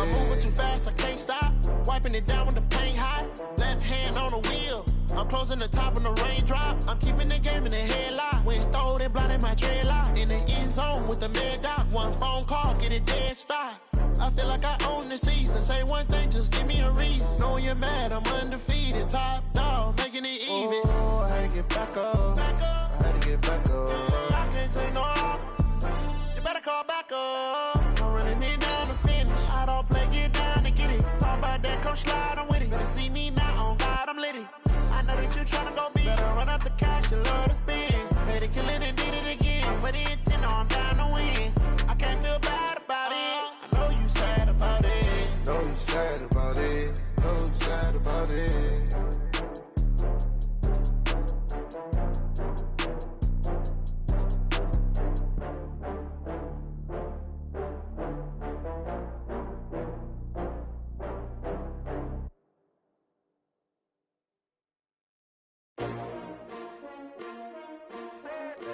I'm moving too fast, I can't stop. Wiping it down when the paint hot. Left hand on the wheel. I'm closing the top on the raindrop. I'm keeping the game in the headlock. When throwed and blinded my dreadlock. In the end zone with the mad dot. One phone call, get it dead stop. I feel like I own the season. Say one thing, just give me a reason. Knowing you're mad, I'm undefeated. Top dog, making it even. Oh, I had to get back up. I had to get back up. I can't take no off. You better call back up. I'm running it down to finish. I don't play, get down to get it. Talk about that, come slide, I'm with it. Better see me now, on God, I'm litty. I know that you're tryna go big. Better run up the cash, you love to spend. Made it, kill it, and did it again. But the intent, I'm down to win. I can't feel bad about it. I know you sad about it. Know you sad about it. Know you sad about it.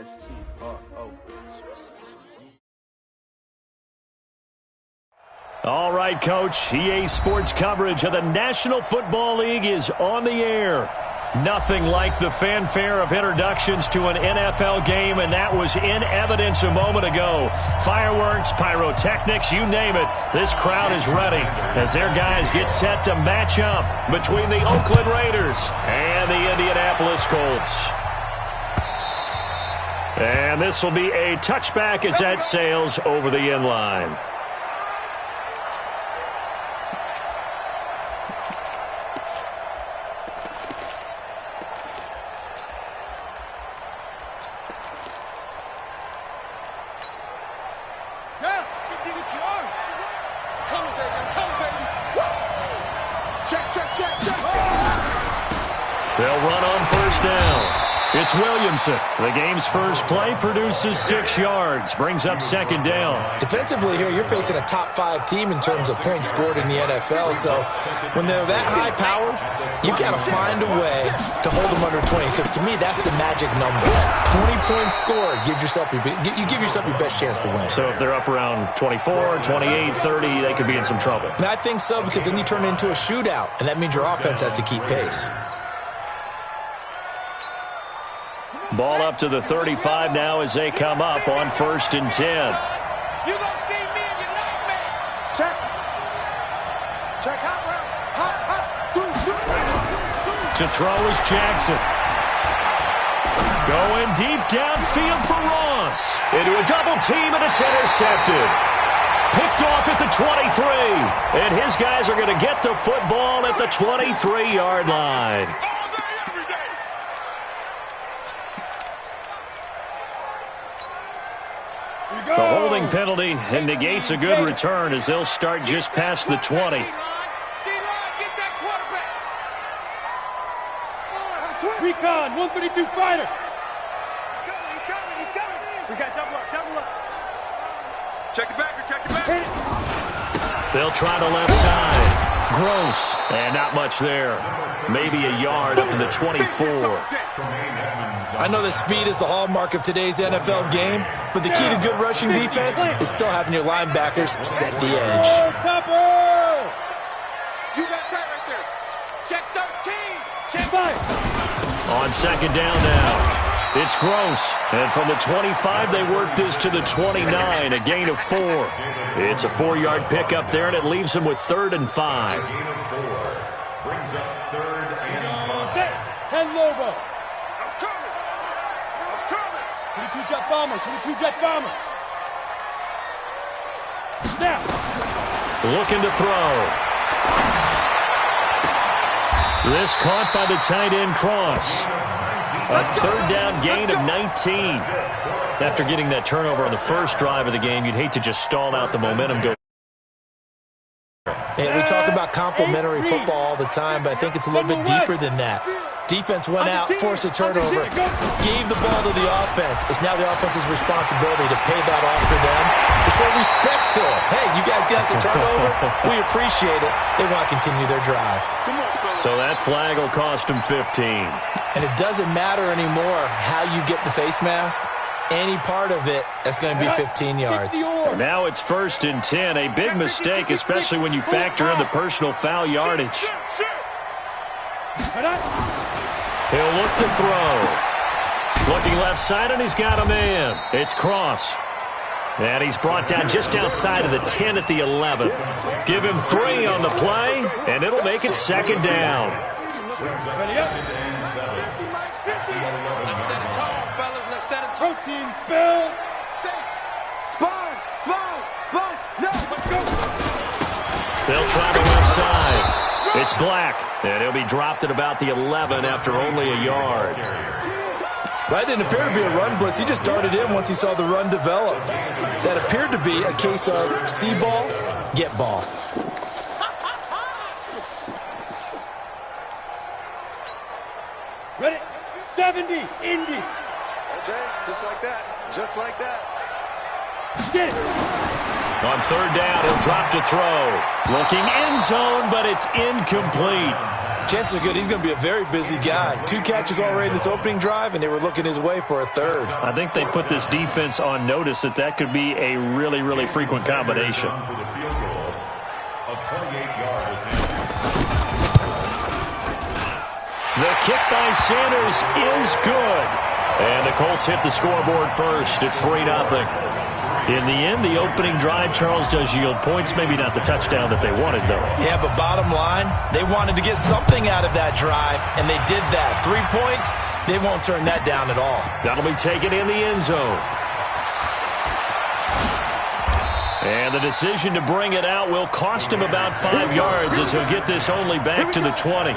S-T-R-O. All right, Coach. EA Sports coverage of the National Football League is on the air. Nothing like the fanfare of introductions to an NFL game, and that was in evidence a moment ago. Fireworks, pyrotechnics, you name it. This crowd is ready as their guys get set to match up between the Oakland Raiders and the Indianapolis Colts. And this will be a touchback as that sails over the end line. They'll run on first down. It's Williamson. The game's first play produces 6 yards, brings up second down. Defensively here, you're facing a top-5 team in terms of points scored in the NFL. So when they're that high-powered, you've got to find a way to hold them under 20. Because to me, that's the magic number. 20 points scored gives yourself you give yourself your best chance to win. So if they're up around 24, 28, 30, they could be in some trouble. And I think so, because then you turn it into a shootout, and that means your offense has to keep pace. Ball up to the 35 now as they come up on 1st and 10. You gonna see me and your nightmare. Check. Check hot round. Hot. To throw is Jackson. Going deep downfield for Ross. Into a double team, and it's intercepted. Picked off at the 23. And his guys are going to get the football at the 23-yard line. The holding penalty and negates a good return as they'll start just past the 20. Recon, 132 fighter. He's coming. We got double up. Check it back. They'll try the left side. Gross. And not much there. Maybe a yard up to the 24. I know that speed is the hallmark of today's NFL game, but the key to good rushing defense is still having your linebackers set the edge. Topper! You got tight right there. Check 13. Check 5. On second down now. It's Gross. And from the 25, they work this to the 29, a gain of 4. It's a 4-yard pickup there, and it leaves them with 3rd and 5. Brings up 3rd and 5. 10 logo. I'm coming. 22 jet bomber. Snap. Looking to throw. This caught by the tight end Cross. A 3rd down gain of 19. After getting that turnover on the first drive of the game, you'd hate to just stall out the momentum. And we talk about complementary football all the time, but I think it's a little bit deeper than that. Defense went out, forced a turnover, gave the ball to the offense. It's now the offense's responsibility to pay that off for them, to show respect to them. Hey, you guys got us a turnover. We appreciate it. They want to continue their drive. So that flag will cost them 15. And it doesn't matter anymore how you get the face mask. any part of it, that's going to be 15 yards. Now it's 1st and 10. A big mistake, especially when you factor in the personal foul yardage. He'll look to throw. Looking left side, and he's got a man. It's Cross. And he's brought down just outside of the 10 at the 11. Give him 3 on the play, and it'll make it 2nd down. Let's set it tall, fellas. Let's set it tall. Protein spill. Sponge. No, let's go. They'll try the left side. It's Black, and he'll be dropped at about the 11 after only a yard. That didn't appear to be a run blitz. He just darted in once he saw the run develop. That appeared to be a case of see ball, get ball. Ready? 70, Indy. Okay, just like that. Just like that. Get it. On 3rd down, he'll drop to throw. Looking end zone, but it's incomplete. Chances are good he's going to be a very busy guy. 2 catches already in this opening drive, and they were looking his way for a 3rd. I think they put this defense on notice that could be a really, really frequent combination. The kick by Sanders is good. And the Colts hit the scoreboard first. It's 3-0. In the end, the opening drive, Charles, does yield points. Maybe not the touchdown that they wanted, though. Yeah, but bottom line, they wanted to get something out of that drive, and they did that. 3 points, they won't turn that down at all. That'll be taken in the end zone. And the decision to bring it out will cost him about 5 yards as he'll get this only back to the 20.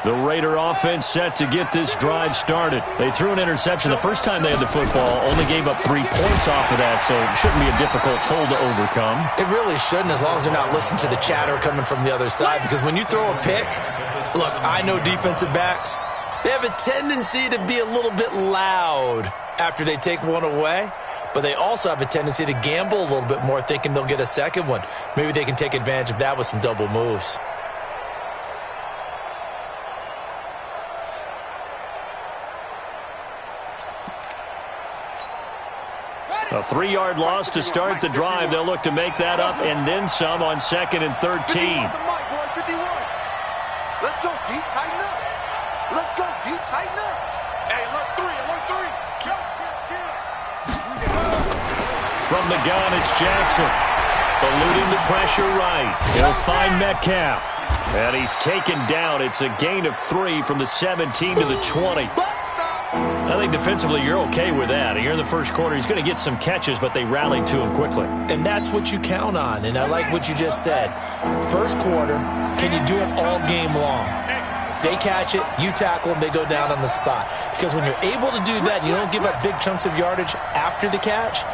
The Raider offense set to get this drive started. They threw an interception the first time they had the football, only gave up 3 points off of that, so it shouldn't be a difficult hole to overcome. It really shouldn't, as long as they're not listening to the chatter coming from the other side, because when you throw a pick, look, I know defensive backs, they have a tendency to be a little bit loud after they take one away, but they also have a tendency to gamble a little bit more, thinking they'll get a second one. Maybe they can take advantage of that with some double moves. A 3-yard loss to start the drive. They'll look to make that up and then some on 2nd and 13. 51. Let's go, D. Tighten up. Let's go, D. Tighten up. Hey, alert 3. From the gun, it's Jackson. Eluding the pressure right. He'll find Metcalf. And he's taken down. It's a gain of 3 from the 17 to the 20. I think defensively you're okay with that. Here in the first quarter, he's going to get some catches, but they rallied to him quickly. And that's what you count on, and I like what you just said. First quarter, can you do it all game long? They catch it, you tackle them, they go down on the spot. Because when you're able to do that, you don't give up big chunks of yardage after the catch,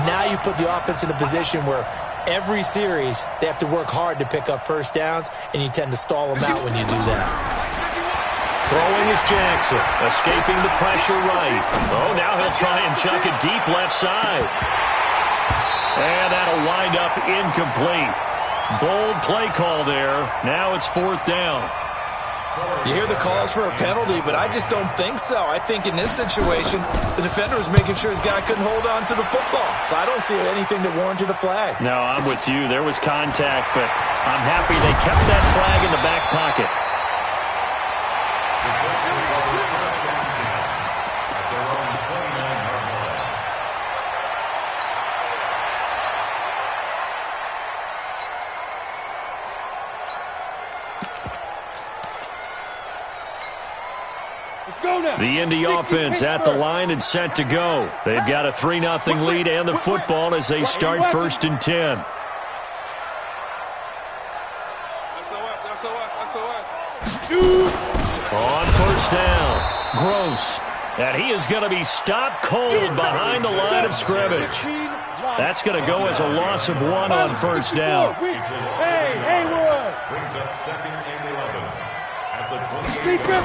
now you put the offense in a position where every series they have to work hard to pick up first downs, and you tend to stall them out when you do that. Throwing is Jackson, escaping the pressure right. Oh, now he'll try and chuck it deep left side. And that'll wind up incomplete. Bold play call there. Now it's 4th down. You hear the calls for a penalty, but I just don't think so. I think in this situation, the defender was making sure his guy couldn't hold on to the football. So I don't see anything that warranted a flag. No, I'm with you. There was contact, but I'm happy they kept that flag in the back pocket. The Indy offense at the line and set to go. They've got a 3-0 lead and the football as they start 1st and 10. On 1st down, Gross. And he is going to be stopped cold behind the line of scrimmage. That's going to go as a loss of 1 on 1st down. Hey, Haywood.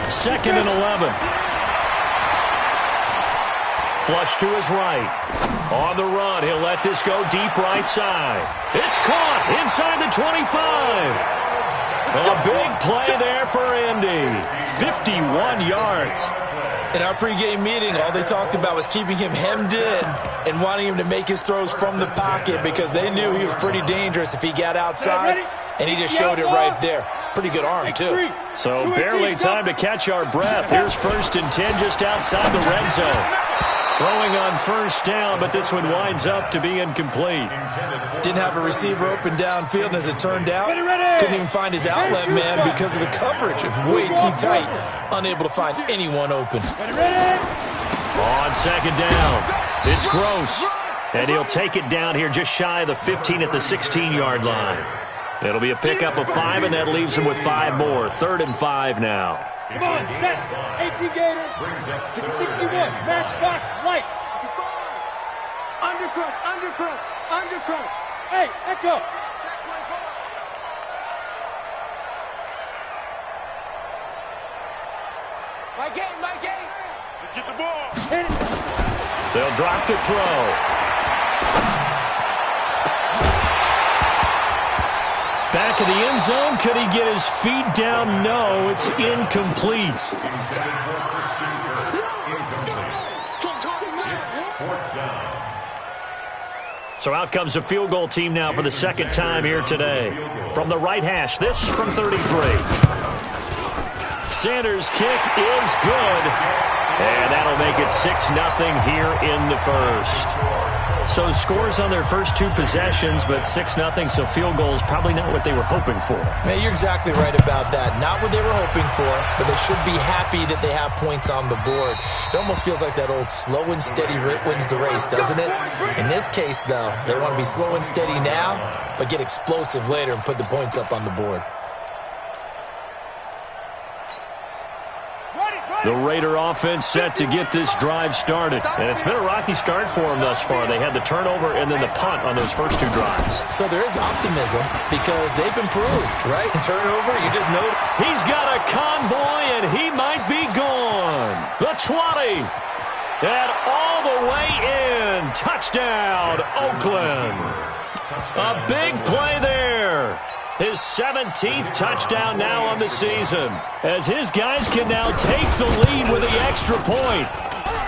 2nd and 11. flush to his right. On the run, he'll let this go deep right side. It's caught inside the 25. A big play there for Indy. 51 yards. In our pregame meeting, all they talked about was keeping him hemmed in and wanting him to make his throws from the pocket because they knew he was pretty dangerous if he got outside, and he just showed it right there. Pretty good arm, too. So barely time to catch our breath. Here's 1st and 10 just outside the red zone. Throwing on first down, but this one winds up to be incomplete. Didn't have a receiver open downfield, and as it turned out, couldn't even find his outlet man because of the coverage. It's way too tight, unable to find anyone open. On 2nd down, it's Gross, and he'll take it down here just shy of the 15 at the 16-yard line. It'll be a pickup of 5, and that leaves him with 5 more. 3rd and 5 now. Come on, set. 18 Gator. 61. Matchbox lights. Undercrush, undercrush, undercrush. Hey, Echo. My game, my game. Let's get the ball. They'll drop to throw. Back of the end zone. Could he get his feet down? No, it's incomplete. So out comes a field goal team now for the 2nd time here today. From the right hash, this from 33. Sanders' kick is good. And that'll make it 6-0 here in the first. So scores on their first 2 possessions, but 6-0, so field goals probably not what they were hoping for. Man, you're exactly right about that. Not what they were hoping for, but they should be happy that they have points on the board. It almost feels like that old slow and steady wins the race, doesn't it? In this case, though, they want to be slow and steady now, but get explosive later and put the points up on the board. The Raider offense set to get this drive started. And it's been a rocky start for them thus far. They had the turnover and then the punt on those first 2 drives. So there is optimism because they've improved, right? Turnover, you just know. He's got a convoy and he might be gone. The 20. And all the way in. Touchdown, Oakland. A big play there. His 17th touchdown now on the season, as his guys can now take the lead with the extra point.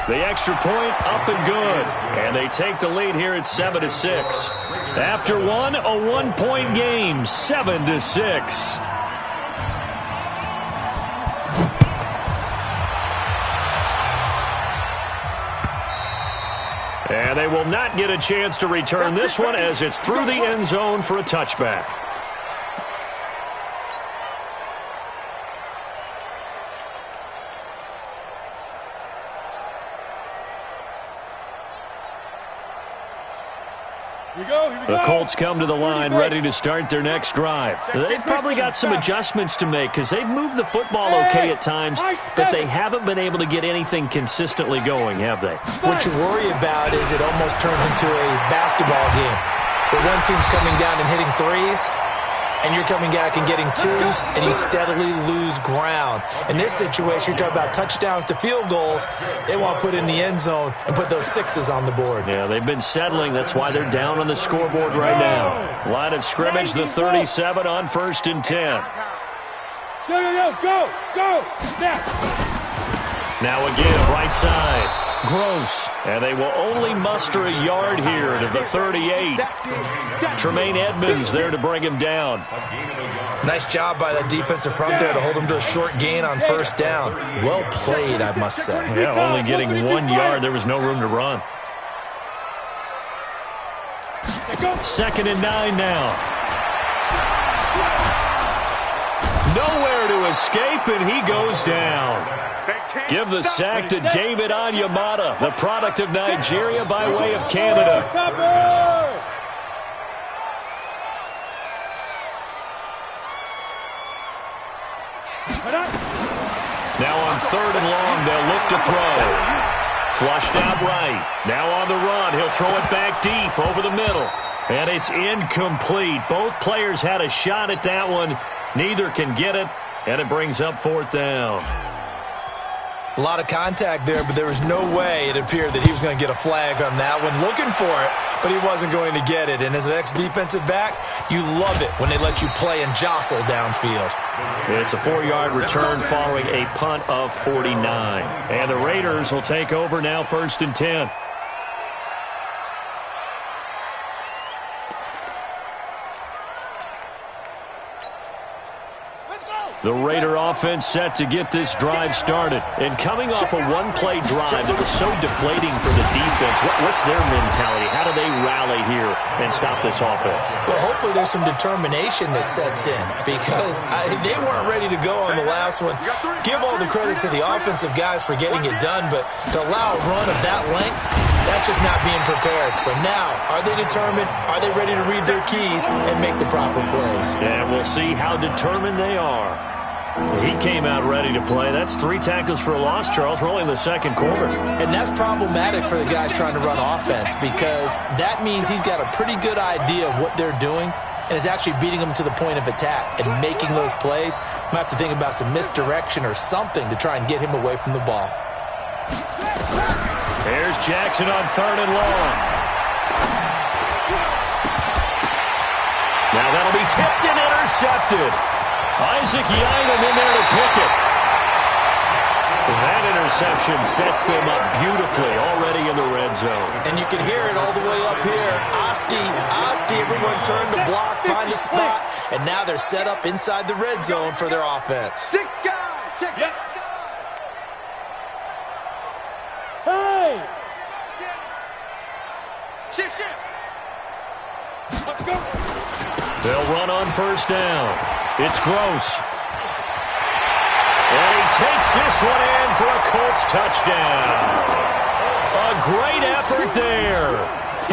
The extra point up and good, and they take the lead here at 7-6. After one, a 1-point game, 7-6. And they will not get a chance to return this one as it's through the end zone for a touchback. The Colts come to the line ready to start their next drive. They've probably got some adjustments to make because they've moved the football okay at times, but they haven't been able to get anything consistently going, have they? What you worry about is it almost turns into a basketball game where one team's coming down and hitting threes, and you're coming back and getting twos, and you steadily lose ground. In this situation, you're talking about touchdowns to field goals. They want to put in the end zone and put those 6s on the board. Yeah, they've been settling. That's why they're down on the scoreboard right now. Line of scrimmage, the 37 on 1st and 10. Go. Now again, right side. Gross. And they will only muster a yard here to the 38. Tremaine Edmonds there to bring him down. Nice job by that defensive front there to hold him to a short gain on 1st down. Well played, I must say. Yeah, only getting 1 yard. There was no room to run. 2nd and 9 now. Nowhere to escape, and he goes down. Give the sack to David Onyemata, the product of Nigeria by way of Canada. Now on 3rd and long, they'll look to throw. Flushed out right. Now on the run, he'll throw it back deep over the middle. And it's incomplete. Both players had a shot at that one. Neither can get it, and it brings up 4th down. A lot of contact there, but there was no way it appeared that he was going to get a flag on that one. Looking for it, but he wasn't going to get it. And as an ex-defensive back, you love it when they let you play and jostle downfield. It's a 4-yard return following a punt of 49. And the Raiders will take over now, 1st and 10. The Raider offense set to get this drive started. And coming off a one-play drive that was so deflating for the defense, what's their mentality? How do they rally here and stop this offense? Well, hopefully there's some determination that sets in because they weren't ready to go on the last one. Give all the credit to the offensive guys for getting it done, but to allow a run of that length, that's just not being prepared. So now, are they determined? Are they ready to read their keys and make the proper plays? And we'll see how determined they are. He came out ready to play. That's 3 tackles for a loss, Charles. We're only in the second quarter. And that's problematic for the guys trying to run offense because that means he's got a pretty good idea of what they're doing and is actually beating them to the point of attack and making those plays. Might have to think about some misdirection or something to try and get him away from the ball. There's Jackson on 3rd and long. Now that'll be tipped and intercepted. Isaac Yianum in there to pick it. That interception sets them up beautifully already in the red zone. And you can hear it all the way up here. Oski, everyone turned to block, find a spot, and now they're set up inside the red zone for their offense. Check it. Hey! Shift. Let's go. They'll run on 1st down. It's Gross. And he takes this one in for a Colts touchdown. A great effort there.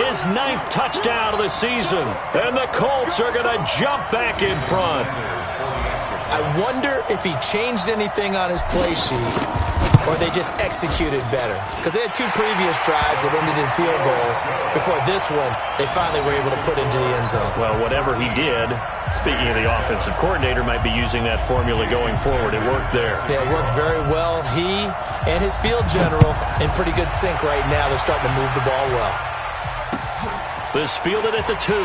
His 9th touchdown of the season. And the Colts are going to jump back in front. I wonder if he changed anything on his play sheet or they just executed better. Because they had 2 previous drives that ended in field goals. Before this one, they finally were able to put into the end zone. Well, whatever he did, speaking of the offensive coordinator, might be using that formula going forward. It worked there. Yeah, it worked very well. He and his field general in pretty good sync right now. They're starting to move the ball well. This fielded at the 2.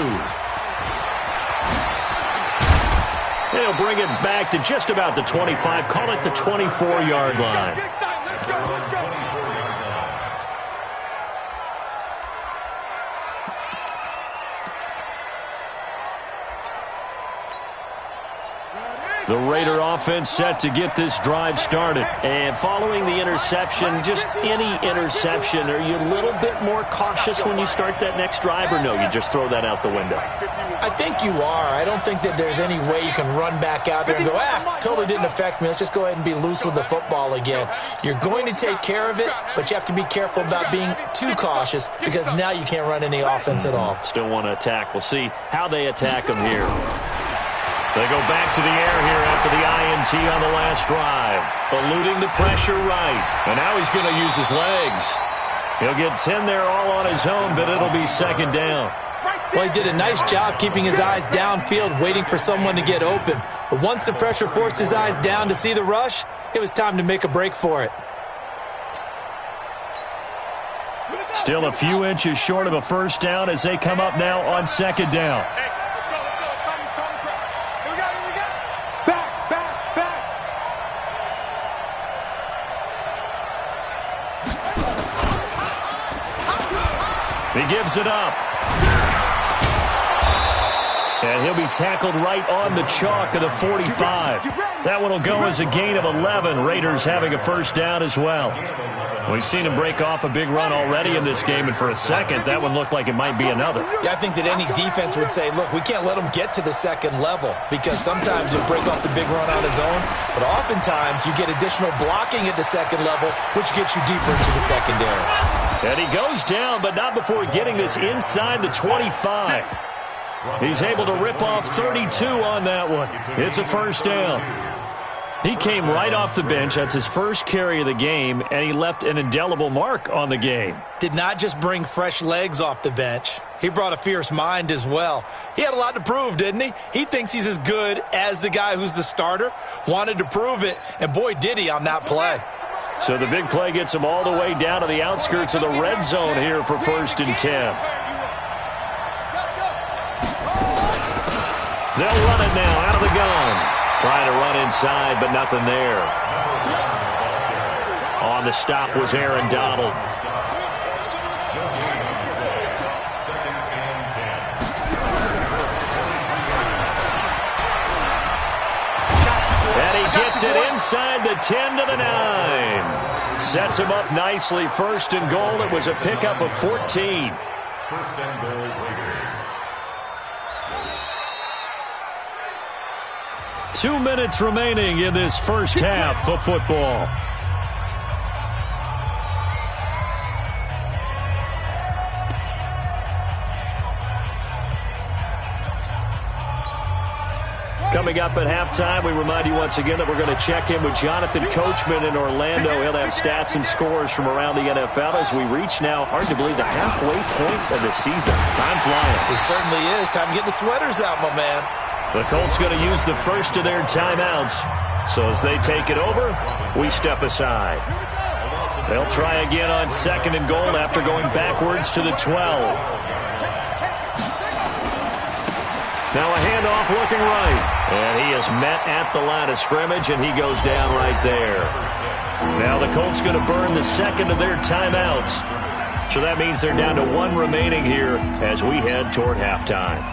They'll bring it back to just about the 25. Call it the 24-yard line. Let's go. The Raider offense set to get this drive started. And following the interception, just any interception, are you a little bit more cautious when you start that next drive, or no, you just throw that out the window? I think you are. I don't think that there's any way you can run back out there and go, totally didn't affect me. Let's just go ahead and be loose with the football again. You're going to take care of it, but you have to be careful about being too cautious because now you can't run any offense at all. Still want to attack. We'll see how they attack them here. They go back to the air here after the INT on the last drive. Eluding the pressure right. And now he's going to use his legs. He'll get 10 there all on his own, but it'll be 2nd down. Well, he did a nice job keeping his eyes downfield, waiting for someone to get open. But once the pressure forced his eyes down to see the rush, it was time to make a break for it. Still a few inches short of a 1st down as they come up now on 2nd down. He gives it up. And he'll be tackled right on the chalk of the 45. That one will go as a gain of 11. Raiders having a 1st down as well. We've seen him break off a big run already in this game, and for a second, that one looked like it might be another. Yeah, I think that any defense would say, look, we can't let him get to the 2nd level because sometimes he'll break off the big run on his own, but oftentimes you get additional blocking at the 2nd level, which gets you deeper into the secondary. And he goes down, but not before getting this inside the 25. He's able to rip off 32 on that one. It's a 1st down. He came right off the bench. That's his first carry of the game, and he left an indelible mark on the game. Did not just bring fresh legs off the bench. He brought a fierce mind as well. He had a lot to prove, didn't he? He thinks he's as good as the guy who's the starter. Wanted to prove it, and boy, did he on that play. So the big play gets them all the way down to the outskirts of the red zone here for 1st and 10. They'll run it now out of the gun. Trying to run inside, but nothing there. On the stop was Aaron Donald. And he gets it inside the 10 to the 9. Sets him up nicely. 1st and goal. It was a pickup of 14. 1st and goal, Raiders. 2 minutes remaining in this first half of football. Coming up at halftime, we remind you once again that we're going to check in with Jonathan Coachman in Orlando. He'll have stats and scores from around the NFL as we reach now, hard to believe, the halfway point of the season. Time flying. It certainly is. Time to get the sweaters out, my man. The Colts going to use the first of their timeouts. So as they take it over, we step aside. They'll try again on 2nd and goal after going backwards to the 12. Now a handoff looking right. And he is met at the line of scrimmage, and he goes down right there. Now the Colts going to burn the 2nd of their timeouts. So that means they're down to 1 remaining here as we head toward halftime.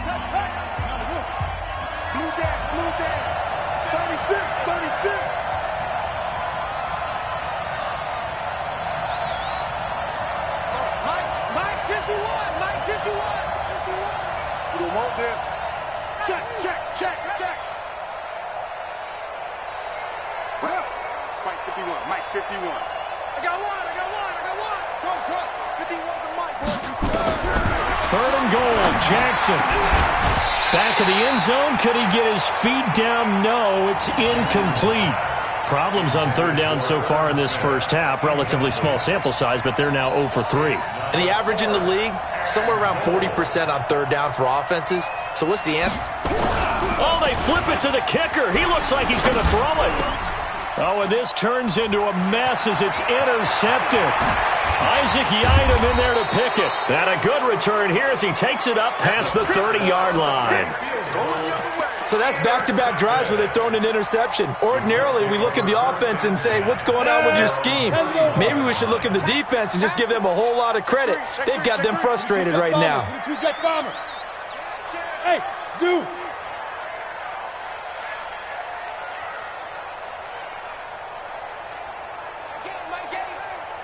Mike 51. I got one. 51 to Mike. 3rd and goal, Jackson. Back of the end zone. Could he get his feet down? No, it's incomplete. Problems on 3rd down so far in this first half. Relatively small sample size, but they're now 0 for 3. And the average in the league, somewhere around 40% on 3rd down for offenses. So what's the answer? Oh, they flip it to the kicker. He looks like he's going to throw it. Oh, and this turns into a mess as it's intercepted. Isaac Yiadom in there to pick it. And a good return here as he takes it up past the 30-yard line. So that's back-to-back drives where they've thrown an interception. Ordinarily, we look at the offense and say, what's going on with your scheme? Maybe we should look at the defense and just give them a whole lot of credit. They've got them frustrated right now. Hey, Zoo.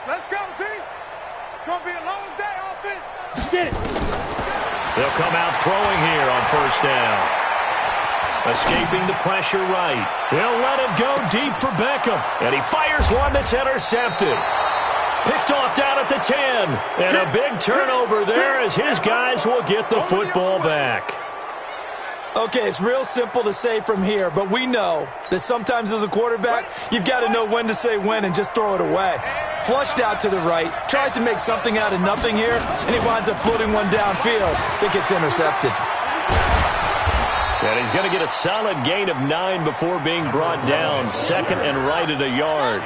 Let's go, D. It's going to be a long day, offense. Get it. They'll come out throwing here on 1st down. Escaping the pressure right. He'll let it go deep for Beckham. And he fires one that's intercepted. Picked off down at the 10. And a big turnover there as his guys will get the football back. Okay, it's real simple to say from here, but we know that sometimes as a quarterback, you've got to know when to say when and just throw it away. Flushed out to the right, tries to make something out of nothing here, and he winds up floating one downfield that gets intercepted. And he's going to get a solid gain of 9 before being brought down. 2nd and right at a yard.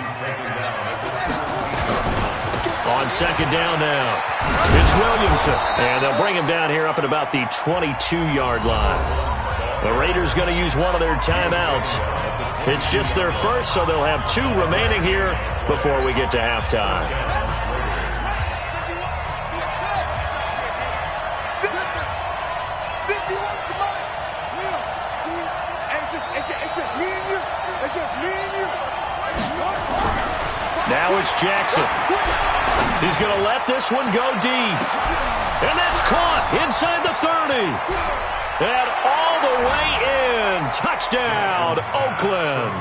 On 2nd down now, it's Williamson. And they'll bring him down here up at about the 22-yard line. The Raiders going to use one of their timeouts. It's just their first, so they'll have 2 remaining here before we get to halftime. Now it's Jackson. He's going to let this one go deep. And that's caught inside the 30. And all the way in. Touchdown, Oakland.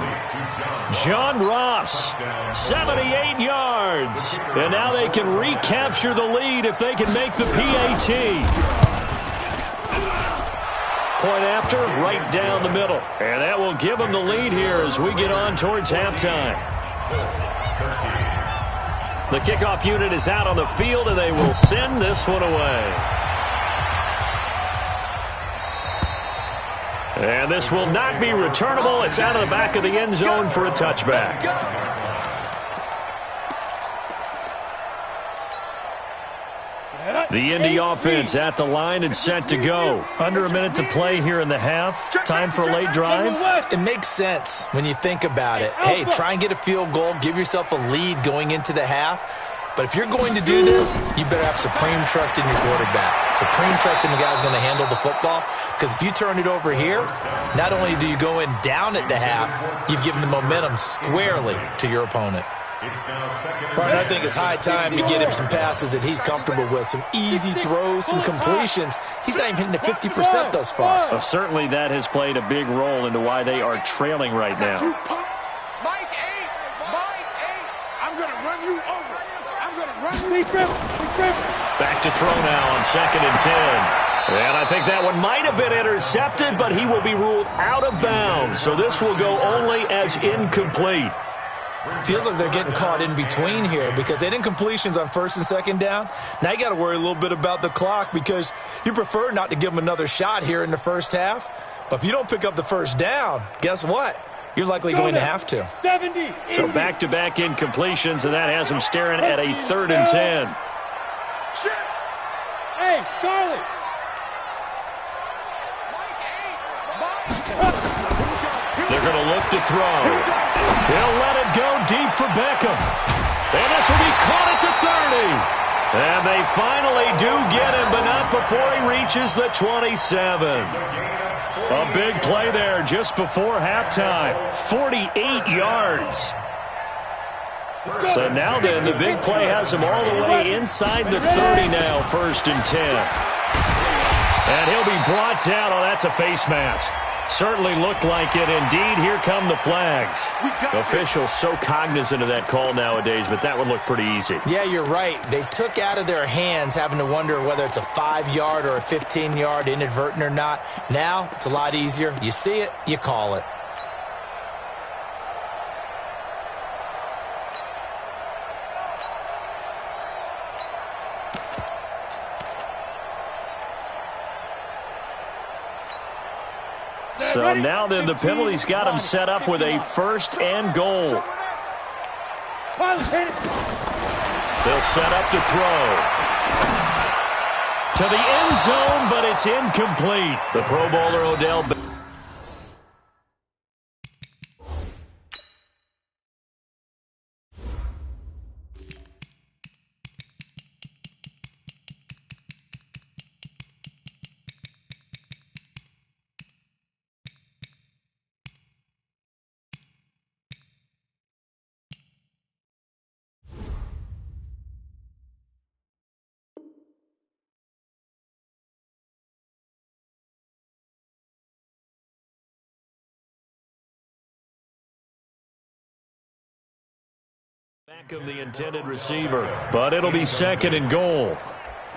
John Ross, 78 yards. And now they can recapture the lead if they can make the PAT. Point after, right down the middle. And that will give them the lead here as we get on towards halftime. The kickoff unit is out on the field, and they will send this one away. And this will not be returnable. It's out of the back of the end zone for a touchback. The Indy offense at the line and set to go. Under a minute to play here in the half. Time for a late drive. It makes sense when you think about it. Hey, try and get a field goal. Give yourself a lead going into the half. But if you're going to do this, you better have supreme trust in your quarterback. Supreme trust in the guy who's going to handle the football. Because if you turn it over here, not only do you go in down at the half, you've given the momentum squarely to your opponent. Martin, I think it's high time to get him some passes that he's comfortable with. Some easy throws, some completions. He's not even hitting the 50% thus far. Well, certainly that has played a big role into why they are trailing right now. Mike 8. I'm going to run you over. I'm going to run you over. Back to throw now on 2nd and 10. And I think that one might have been intercepted, but he will be ruled out of bounds. So this will go only as incomplete. Feels like they're getting caught in between here because they didn't completions on 1st and 2nd down. Now you got to worry a little bit about the clock because you prefer not to give them another shot here in the first half. But if you don't pick up the first down, guess what? You're likely going to have to. So back-to-back incompletions, and that has them staring at a 3rd and 10. Hey, Charlie. They're going to look to throw. He'll let it go deep for Beckham. And this will be caught at the 30. And they finally do get him, but not before he reaches the 27. A big play there just before halftime. 48 yards. So now then, the big play has him all the way inside the 30 now, 1st and 10. And he'll be brought down. Oh, that's a face mask. Certainly looked like it. Indeed, here come the flags. Officials so cognizant of that call nowadays, but that one looked pretty easy. Yeah, you're right. They took out of their hands having to wonder whether it's a 5-yard or a 15-yard inadvertent or not. Now, it's a lot easier. You see it, you call it. So now then, the penalty's got him set up with a 1st and goal. They'll set up to throw. To the end zone, but it's incomplete. The Pro Bowler, Odell. Beckham, the intended receiver, but it'll be 2nd and goal.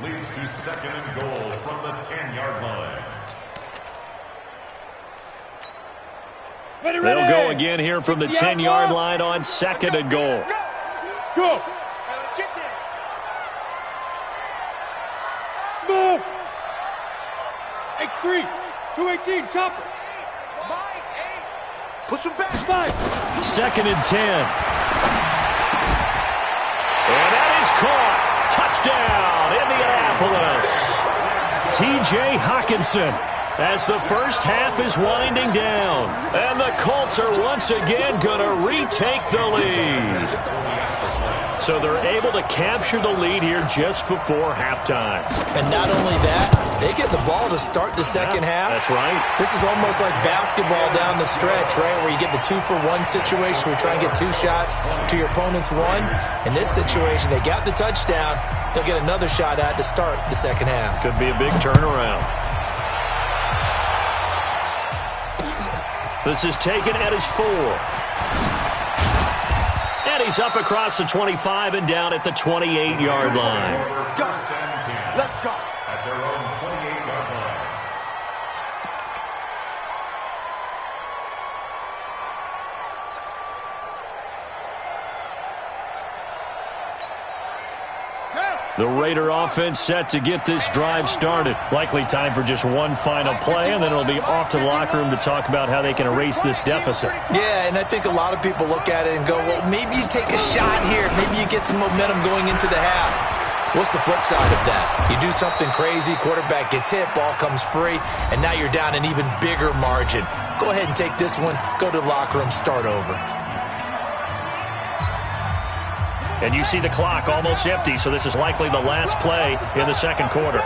Leads to 2nd and goal from the 10-yard line. They'll go again here from the 10-yard line on 2nd and goal. Go. Let's get there. Smooth. X3. 218. Chopper. Push him back. 5. 2nd and 10. And that is caught. Touchdown, Indianapolis. T.J. Hockenson as the first half is winding down. And the Colts are once again going to retake the lead. So they're able to capture the lead here just before halftime. And not only that, they get the ball to start the second half. That's right. This is almost like basketball down the stretch, right, where you get the 2-for-1 situation where you try and get 2 shots to your opponent's 1. In this situation, they got the touchdown. They'll get another shot at to start the second half. Could be a big turnaround. This is taken at his 4. And he's up across the 25 and down at the 28-yard line. Let's go. At their own 28-yard line. The Raider offense set to get this drive started. Likely time for just one final play, and then it'll be off to the locker room to talk about how they can erase this deficit. Yeah, and I think a lot of people look at it and go, well, maybe you take a shot here. Maybe you get some momentum going into the half. What's the flip side of that? You do something crazy, quarterback gets hit, ball comes free, and now you're down an even bigger margin. Go ahead and take this one, go to the locker room, start over. And you see the clock almost empty, so this is likely the last play in the second quarter.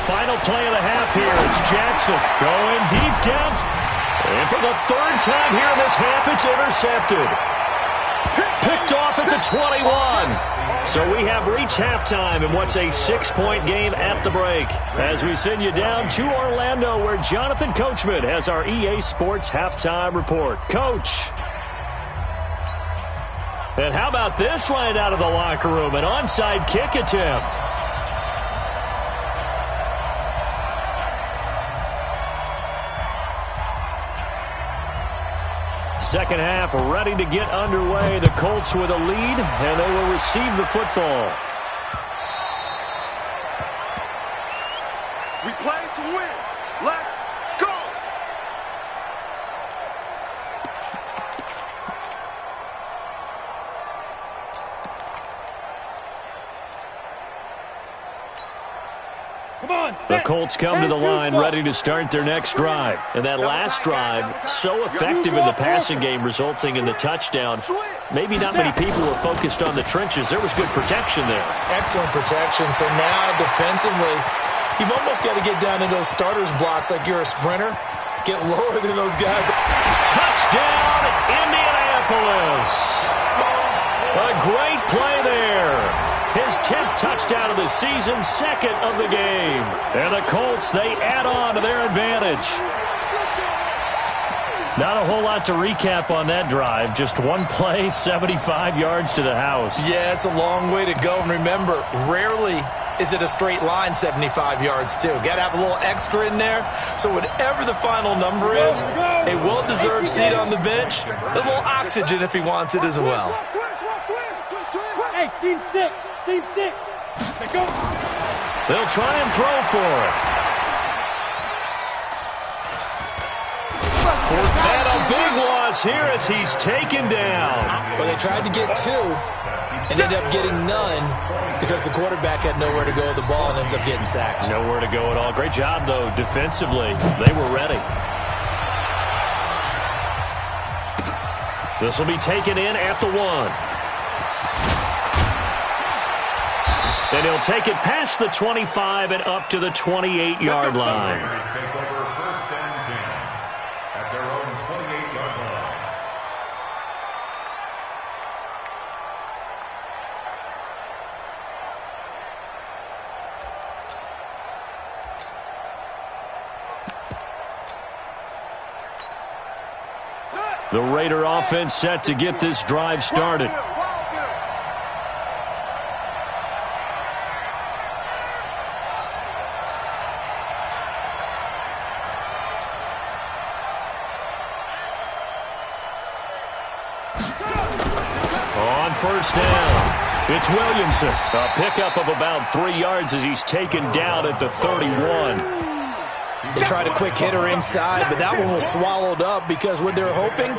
Final play of the half here. It's Jackson going deep down. And for the third time here in this half, it's intercepted. Picked off at the 21. So we have reached halftime in what's a 6-point game at the break. As we send you down to Orlando, where Jonathan Coachman has our EA Sports halftime report. Coach. And how about this right out of the locker room? An onside kick attempt. Second half ready to get underway. The Colts with a lead, and they will receive the football. We play to win. Let's go. The Colts come to the line ready to start their next drive. And that last drive, so effective in the passing game, resulting in the touchdown. Maybe not many people were focused on the trenches. There was good protection there. Excellent protection. So now defensively, you've almost got to get down in those starters blocks like you're a sprinter. Get lower than those guys. Touchdown, Indianapolis. A great play there. His 10th touchdown of the season, second of the game. And the Colts, they add on to their advantage. Not a whole lot to recap on that drive. Just one play, 75 yards to the house. Yeah, it's a long way to go. And remember, rarely is it a straight line 75 yards, too. Got to have a little extra in there. So whatever the final number is, a well-deserved seat on the bench, a little oxygen if he wants it as well. Hey, team 6. Team 6. Go. They'll try and throw for it. And a big loss here as he's taken down. Well, they tried to get 2 and ended up getting none because the quarterback had nowhere to go with the ball and ends up getting sacked. Nowhere to go at all. Great job, though, defensively. They were ready. This will be taken in at the 1. And he'll take it past the 25 and up to the 28-yard line. Take over first and 10 at their own 28-yard line. The Raider offense set to get this drive started. First down. It's Williamson. A pickup of about 3 yards as he's taken down at the 31. They tried a quick hitter inside, but that one was swallowed up because what they're hoping,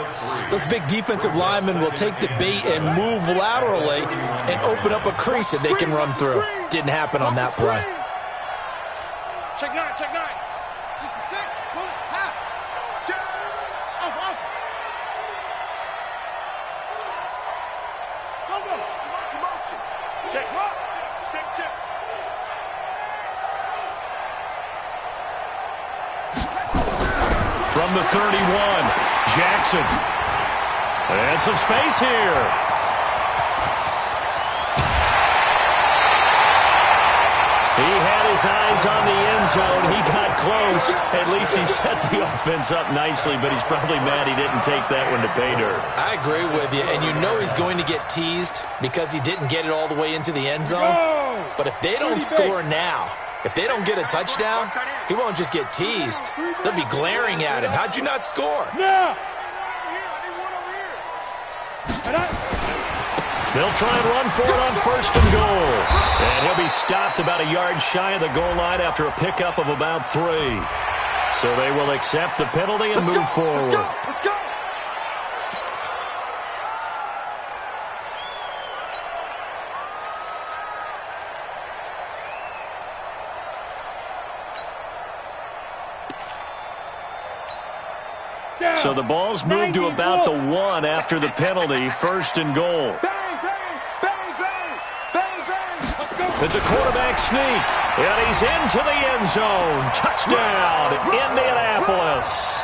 those big defensive linemen will take the bait and move laterally and open up a crease that they can run through. Didn't happen on that play. Check 9, check 9. 66, pull it, half. Check. Off. Go. Motion. Check. Check. From the 31, Jackson. And some space here. He had his eyes on the end zone. He got close. At least he set the offense up nicely, but he's probably mad he didn't take that one to pay dirt. I agree with you, and you know he's going to get teased because he didn't get it all the way into the end zone. But if they don't score now, If they don't get a touchdown, he won't just get teased. They'll be glaring at him. How'd you not score? Now. They'll try and run for it on 1st and goal. And he'll be stopped about a yard shy of the goal line after a pickup of about 3. So they will accept the penalty and move forward. Let's go. So the ball's moved to about the 1 after the penalty, 1st and goal. Bang, bang, bang, bang, bang, bang. Let's go. It's a quarterback sneak, and he's into the end zone. Touchdown, Indianapolis.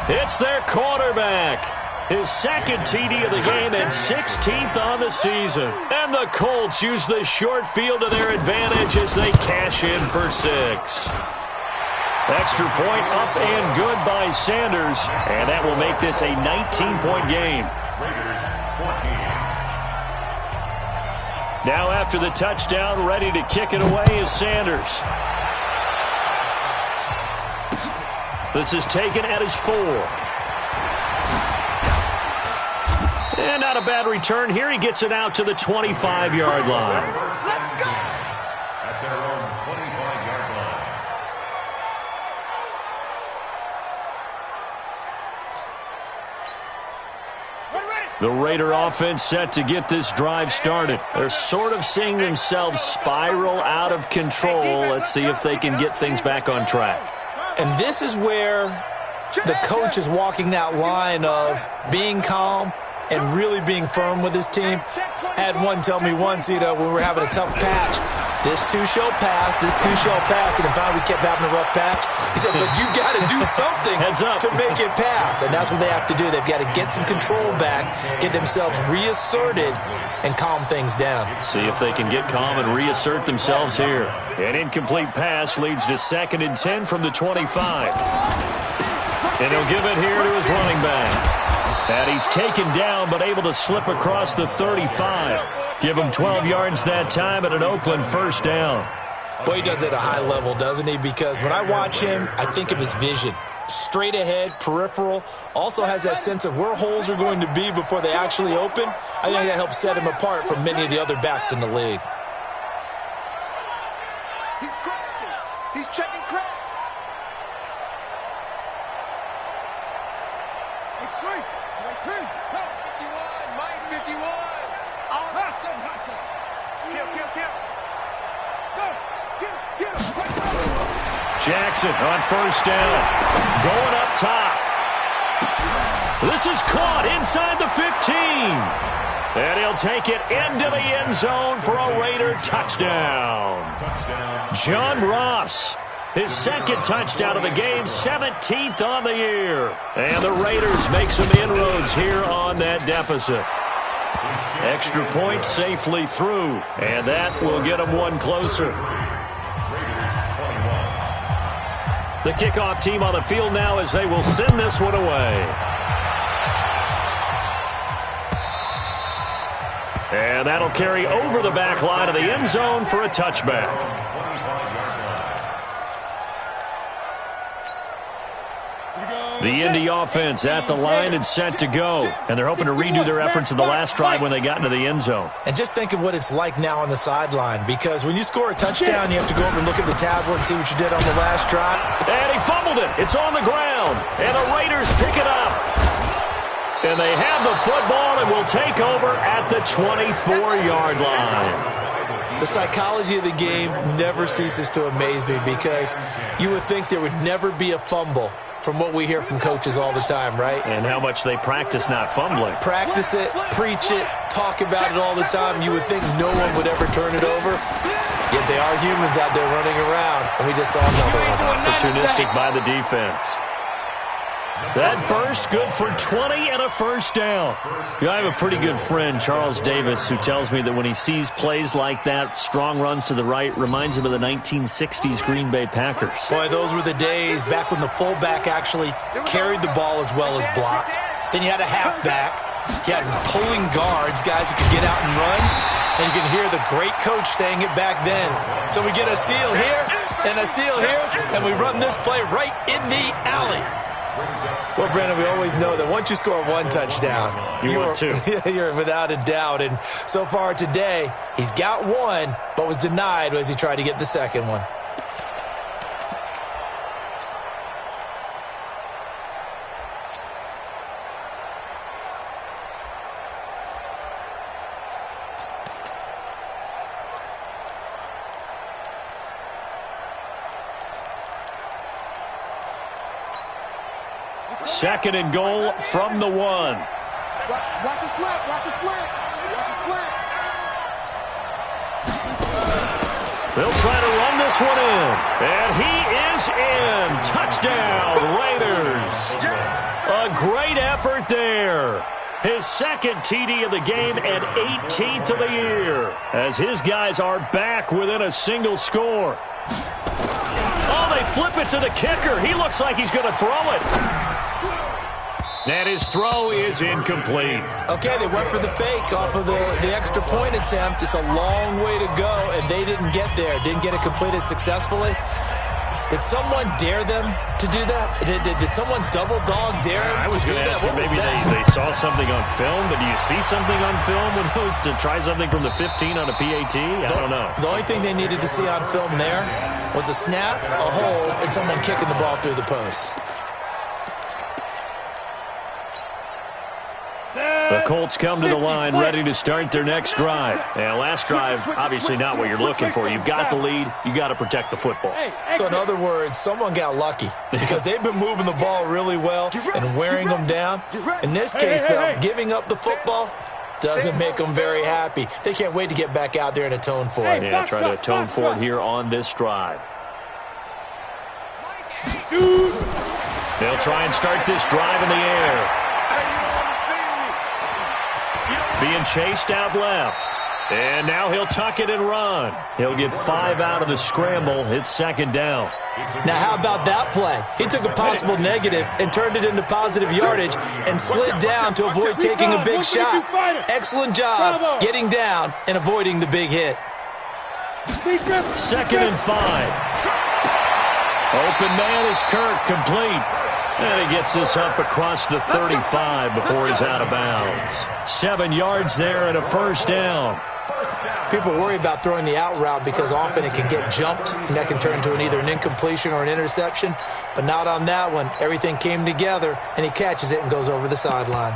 It's their quarterback. His 2nd TD of the game and 16th on the season. And the Colts use the short field to their advantage as they cash in for 6. Extra point up and good by Sanders, and that will make this a 19-point game. Now after the touchdown, ready to kick it away is Sanders. This is taken at his 4. And not a bad return here. He gets it out to the 25-yard line. Let's go. At their own 25-yard line. The Raider offense set to get this drive started. They're sort of seeing themselves spiral out of control. Let's see if they can get things back on track. And this is where the coach is walking that line of being calm and really being firm with his team. I had one tell me once, when we were having a tough patch, this too shall pass, this too shall pass, and in fact we kept having a rough patch. He said, but you got to do something to make it pass, and that's what they have to do. They've got to get some control back, get themselves reasserted, and calm things down. See if they can get calm and reassert themselves here. An incomplete pass leads to 2nd and 10 from the 25. And he'll give it here to his running back. And he's taken down but able to slip across the 35. Give him 12 yards that time and an Oakland 1st down. Boy, he does it at a high level, doesn't he? Because when I watch him, I think of his vision. Straight ahead, peripheral. Also has that sense of where holes are going to be before they actually open. I think that helps set him apart from many of the other backs in the league. He's crashing. He's checking crash. It's 3. 51, Mike 51. Hustle. Kill. Go. Get him. Jackson on 1st down. Going up top. This is caught inside the 15. And he'll take it into the end zone for a Raider touchdown. John Ross, his 2nd touchdown of the game, 17th on the year. And the Raiders make some inroads here on that deficit. Extra point safely through, and that will get them one closer. The kickoff team on the field now as they will send this one away. And that'll carry over the back line of the end zone for a touchback. The Indy offense at the line and set to go. And they're hoping to redo their efforts in the last drive when they got into the end zone. And just think of what it's like now on the sideline, because when you score a touchdown, you have to go over and look at the tablet and see what you did on the last drive. And he fumbled it. It's on the ground. And the Raiders pick it up. And they have the football and will take over at the 24-yard line. The psychology of the game never ceases to amaze me, because you would think there would never be a fumble from what we hear from coaches all the time, right? And how much they practice not fumbling. Practice it, preach it, talk about it all the time. You would think no one would ever turn it over. Yet they are humans out there running around, and we just saw another one. Opportunistic by the defense. That burst good for 20 and a 1st down. I have a pretty good friend, Charles Davis, who tells me that when he sees plays like that, strong runs to the right, reminds him of the 1960s Green Bay Packers. Boy, those were the days back when the fullback actually carried the ball as well as blocked. Then you had a halfback. You had pulling guards, guys who could get out and run. And you can hear the great coach saying it back then. So we get a seal here. And a seal here, and we run this play right in the alley. Well, Brandon, we always know that once you score one touchdown, you're two. You're without a doubt. And so far today, he's got one, but was denied as he tried to get the second one. Second and goal from the 1. Watch a slant, watch a slant, watch a slant. They'll try to run this one in. And he is in. Touchdown, Raiders. A great effort there. His second TD of the game and 18th of the year, as his guys are back within a single score. Oh, they flip it to the kicker. He looks like he's going to throw it. And his throw is incomplete. Okay, they went for the fake off of the extra point attempt. It's a long way to go, and they didn't get there. Didn't get it completed successfully. Did someone dare them to do that? Did someone double dog dare them I was to do going to that? ask you, maybe they saw something on film, but do you see something on film when it was to try something from the 15 on a PAT? I don't know. The only thing they needed to see on film there was a snap, a hold, and someone kicking the ball through the post. The Colts come to the line ready to start their next drive. And last drive, obviously not what you're looking for. You've got the lead. You've got to protect the football. So in other words, someone got lucky because they've been moving the ball really well and wearing them down. In this case, though, giving up the football doesn't make them very happy. They can't wait to get back out there and atone for it. Yeah, try to atone for it here on this drive. They'll try and start this drive in the air. Being chased out left. And now he'll tuck it and run. He'll get 5 out of the scramble. It's second down. Now, how about that play? He took a possible negative and turned it into positive yardage and slid down to avoid taking a big shot. Excellent job getting down and avoiding the big hit. Second and 5. Open man is Kirk, complete. And he gets this up across the 35 before he's out of bounds. 7 yards there and a first down. People worry about throwing the out route because often it can get jumped, and that can turn into either an incompletion or an interception. But not on that one. Everything came together, and he catches it and goes over the sideline.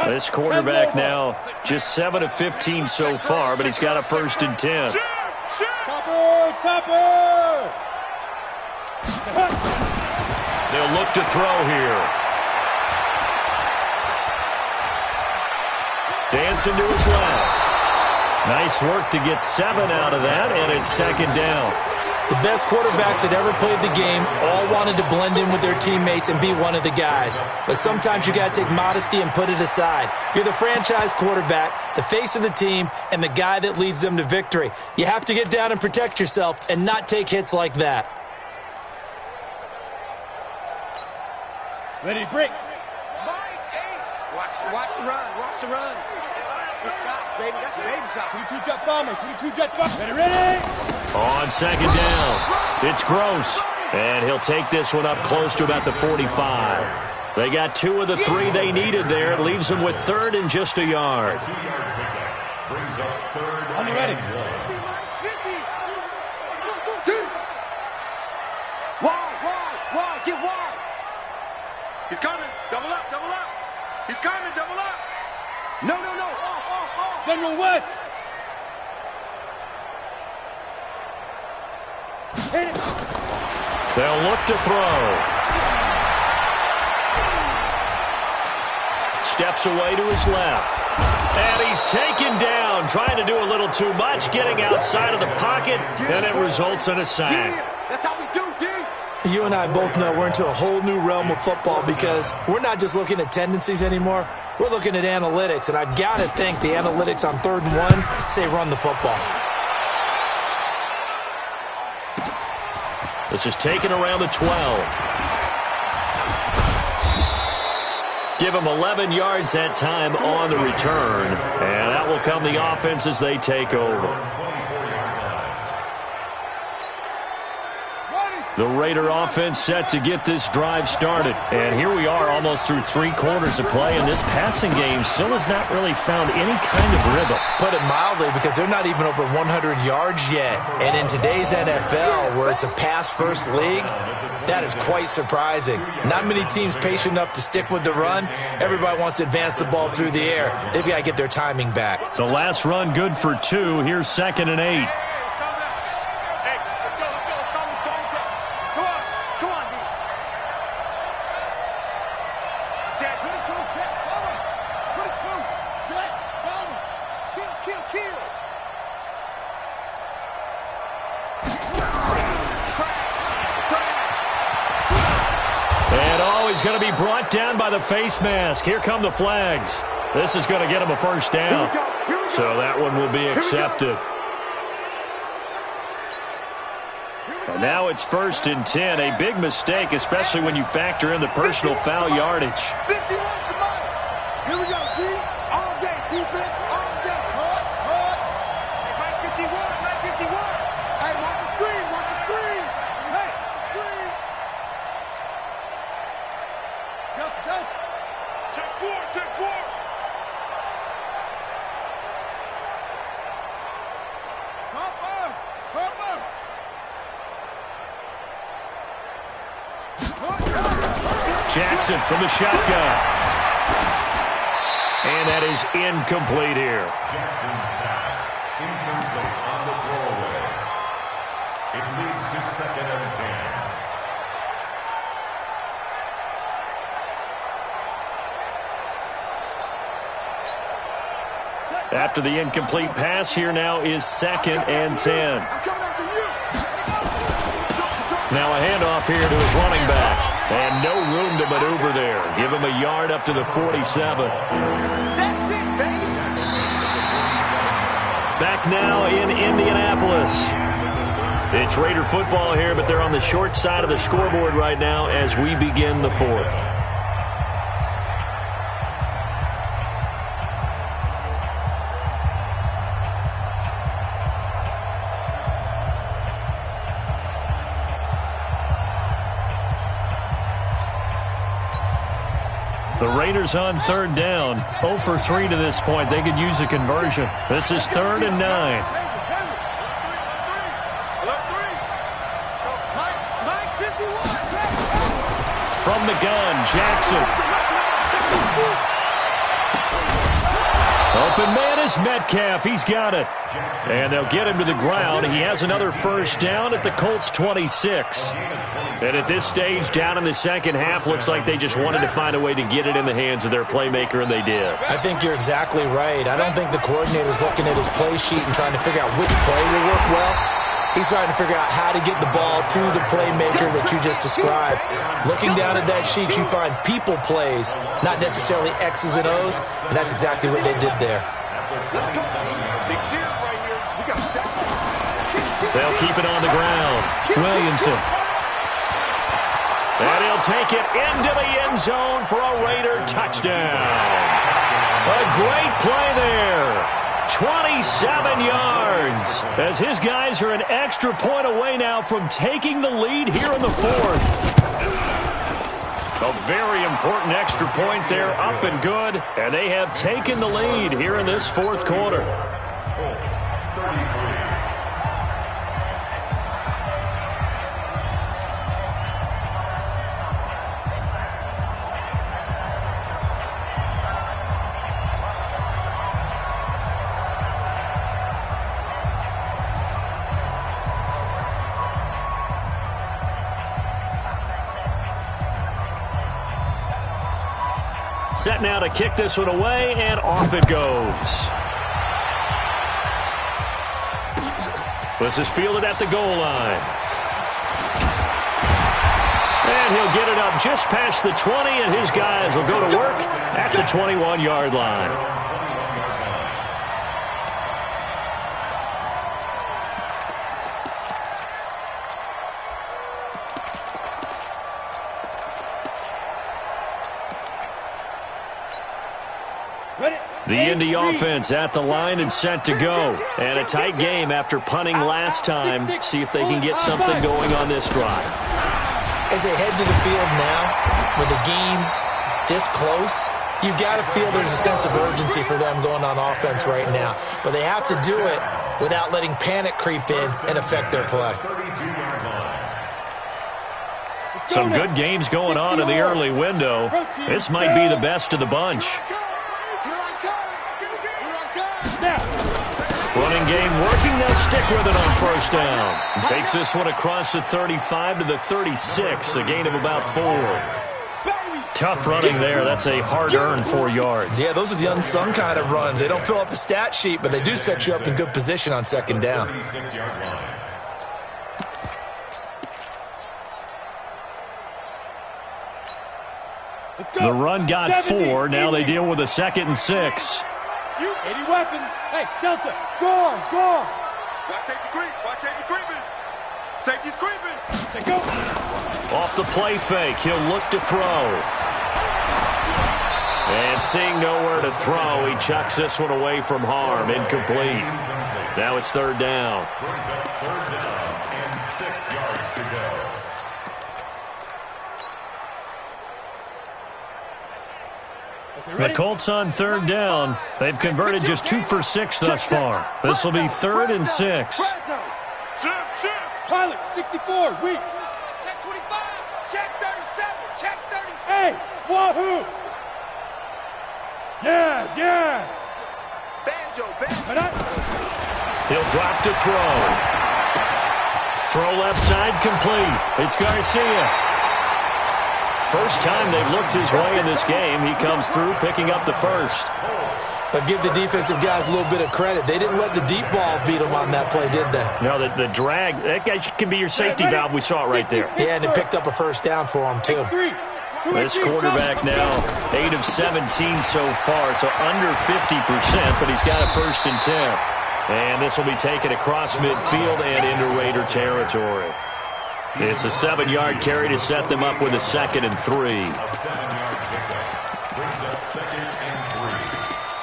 This quarterback now just 7 of 15 so far, but he's got a first and 10. Topper! They'll look to throw here. Dancing to his left. Nice work to get 7 out of that, and it's second down. The best quarterbacks that ever played the game all wanted to blend in with their teammates and be one of the guys. But sometimes you got to take modesty and put it aside. You're the franchise quarterback, the face of the team, and the guy that leads them to victory. You have to get down and protect yourself and not take hits like that. Ready, break. Watch the run. Watch the run. Good shot, baby. That's a baby shot. 22 jet bomber. 22 jet bomber. Ready. On second down, it's Gross. And he'll take this one up close to about the 45. They got 2 of the 3 they needed there. It leaves them with third and just a yard. Brings up third. On you ready. Wide, get wide. He's coming. Double up. He's coming. Double up. No. Off. General West. Hit it. They'll look to throw. Steps away to his left. And he's taken down, trying to do a little too much, getting outside of the pocket, and it results in a sack. That's how we do, D. You and I both know we're into a whole new realm of football because we're not just looking at tendencies anymore. We're looking at analytics, and I've got to think the analytics on 3rd and 1 say run the football. This is taken around the 12. Give him 11 yards that time on the return, and that will come the offense as they take over. The Raider offense set to get this drive started. And here we are almost through 3 quarters of play, and this passing game still has not really found any kind of rhythm. Put it mildly, because they're not even over 100 yards yet. And in today's NFL, where it's a pass-first league, that is quite surprising. Not many teams patient enough to stick with the run. Everybody wants to advance the ball through the air. They've got to get their timing back. The last run good for 2. Here's 2nd and 8. Going to be brought down by the face mask. Here come the flags. This is going to get him a first down. So that one will be accepted. And now it's 1st and 10. A big mistake, especially when you factor in the personal foul yardage. 51 to Mike. Here we go, D. All day. Defense all day. Hard. Hey, Mike 51. Mike 51. Hey, watch the screen. Watch the screen. Hey, screen. Go. Take 4. Jackson from the shotgun. And that is incomplete here. Jackson's pass, incomplete on the throwaway. It leads to 2nd and 10. After the incomplete pass, here now is 2nd and 10. Now a handoff here to his running back. And no room to maneuver there. Give him a yard up to the 47. Back now in Indianapolis. It's Raider football here, but they're on the short side of the scoreboard right now as we begin the 4th. The Raiders on 3rd down. 0 for 3 to this point. They could use a conversion. This is 3rd and 9. From the gun, Jackson. Open man is Metcalf. He's got it. And they'll get him to the ground. He has another first down at the Colts 26. And at this stage, down in the second half, looks like they just wanted to find a way to get it in the hands of their playmaker, and they did. I think you're exactly right. I don't think the coordinator's looking at his play sheet and trying to figure out which play will work well. He's trying to figure out how to get the ball to the playmaker that you just described. Looking down at that sheet, you find people plays, not necessarily X's and O's, and that's exactly what they did there. They'll keep it on the ground. Williamson. And he'll take it into the end zone for a Raider touchdown. A great play there. 27 yards as his guys are an extra point away now from taking the lead here in the 4th. A very important extra point there, up and good, and they have taken the lead here in this 4th quarter. Set now to kick this one away, and off it goes. This is fielded at the goal line. And he'll get it up just past the 20, and his guys will go to work at the 21-yard line. The Indy offense at the line and set to go. And a tight game after punting last time. See if they can get something going on this drive. As they head to the field now, with the game this close, you've got to feel there's a sense of urgency for them going on offense right now. But they have to do it without letting panic creep in and affect their play. Some good games going on in the early window. This might be the best of the bunch. Running game working. They'll stick with it on first down. And takes this one across the 35 to the 36, a gain of about 4. Tough running there. That's a hard-earned 4 yards. Yeah, those are the unsung kind of runs. They don't fill up the stat sheet, but they do set you up in good position on second down. The run got 4. Now they deal with a 2nd and 6. 80 weapons. Hey, Delta, go on, go on. Watch safety creep. Watch safety creeping. Safety's creeping. They go. Off the play fake, he'll look to throw. And seeing nowhere to throw, he chucks this one away from harm. Incomplete. Now it's third down. Brings up third down and 6 yards to go. The Colts on third down. They've converted just 2 for 6 thus far. This will be 3rd and 6. Pilot, 64, weak. Check 25, check 37, check 36. Hey, wahoo! Yes. Banjo. He'll drop to throw. Throw left side complete. It's Garcia. First time they've looked his way in this game. He comes through picking up the first. But give the defensive guys a little bit of credit. They didn't let the deep ball beat them on that play, did they? No, the drag, that guy can be your safety valve. We saw it right there. Yeah, and it picked up a first down for him, too. This quarterback now, 8 of 17 so far, so under 50%, but he's got a 1st and 10. And this will be taken across midfield and into Raider territory. It's a 7-yard carry to set them up with a 2nd and 3. A 7-yard pickup brings up 2nd and 3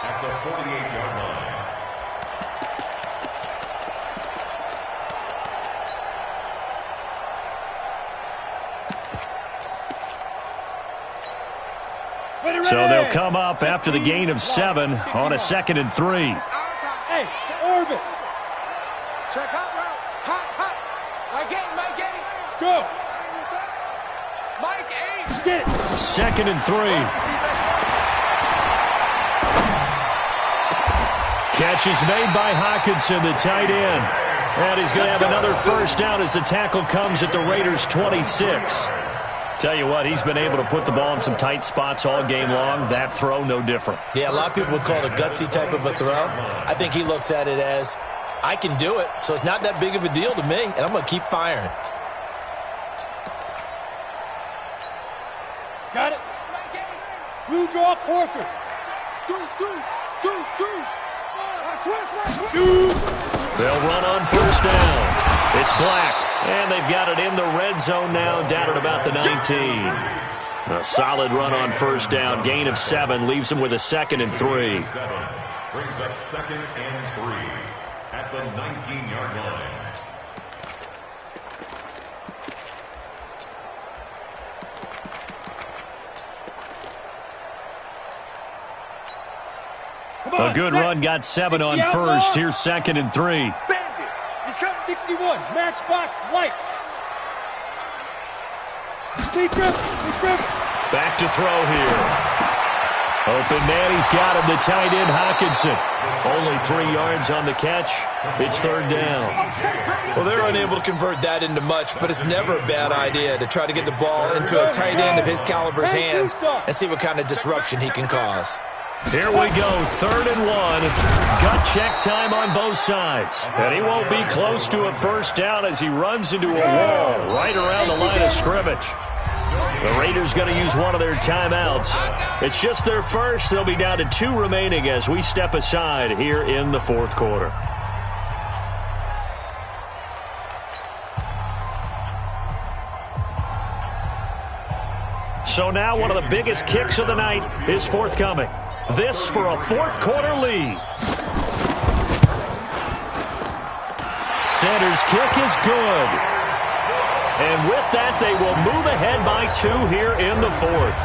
at the 48-yard line. So they'll come up after the gain of 7 on a 2nd and 3. Hey, orbit. Check hot route. Hot. My game. Go. Mike 8. Get it. 2nd and 3. Catch is made by Hockenson, the tight end. And he's going to have another first down as the tackle comes at the Raiders' 26. Tell you what, he's been able to put the ball in some tight spots all game long. That throw, no different. Yeah, a lot of people would call it a gutsy type of a throw. I think he looks at it as, I can do it, so it's not that big of a deal to me, and I'm going to keep firing. Got it. Blue draw Corkers. They'll run on first down. It's Black, and they've got it in the red zone now, down at about the 19. A solid run on first down. Gain of 7 leaves them with a 2nd and 3. Brings up 2nd and 3 at the 19-yard line. A good run got 7 on first. Here's 2nd and 3. Bandit. He's got 61. Matchbox lights. Steve Griffin. Back to throw here. Open man, he's got him, the tight end, Hockenson. Only 3 yards on the catch. It's third down. Well, they're unable to convert that into much, but it's never a bad idea to try to get the ball into a tight end of his caliber's hands and see what kind of disruption he can cause. Here we go, 3rd and 1. Gut check time on both sides. And he won't be close to a first down as he runs into a wall right around the line of scrimmage. The Raiders going to use one of their timeouts. It's just their first. They'll be down to 2 remaining as we step aside here in the 4th quarter. So now one of the biggest kicks of the night is forthcoming. This for a fourth-quarter lead. Sanders' kick is good. And with that, they will move ahead by 2 here in the fourth.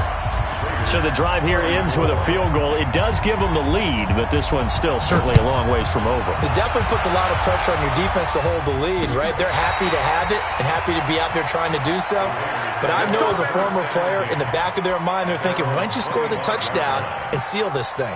So the drive here ends with a field goal. It does give them the lead, but this one's still certainly a long ways from over. It definitely puts a lot of pressure on your defense to hold the lead, right? They're happy to have it and happy to be out there trying to do so. But I know as a former player, in the back of their mind, they're thinking, why don't you score the touchdown and seal this thing?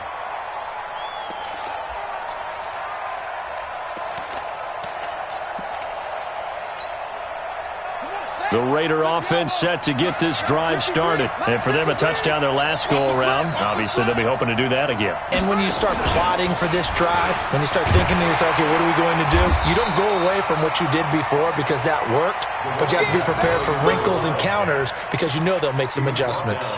The Raider offense set to get this drive started. And for them, a touchdown their last go-around. Obviously, they'll be hoping to do that again. And when you start plotting for this drive, when you start thinking to yourself, okay, what are we going to do? You don't go away from what you did before because that worked, but you have to be prepared for wrinkles and counters because you know they'll make some adjustments.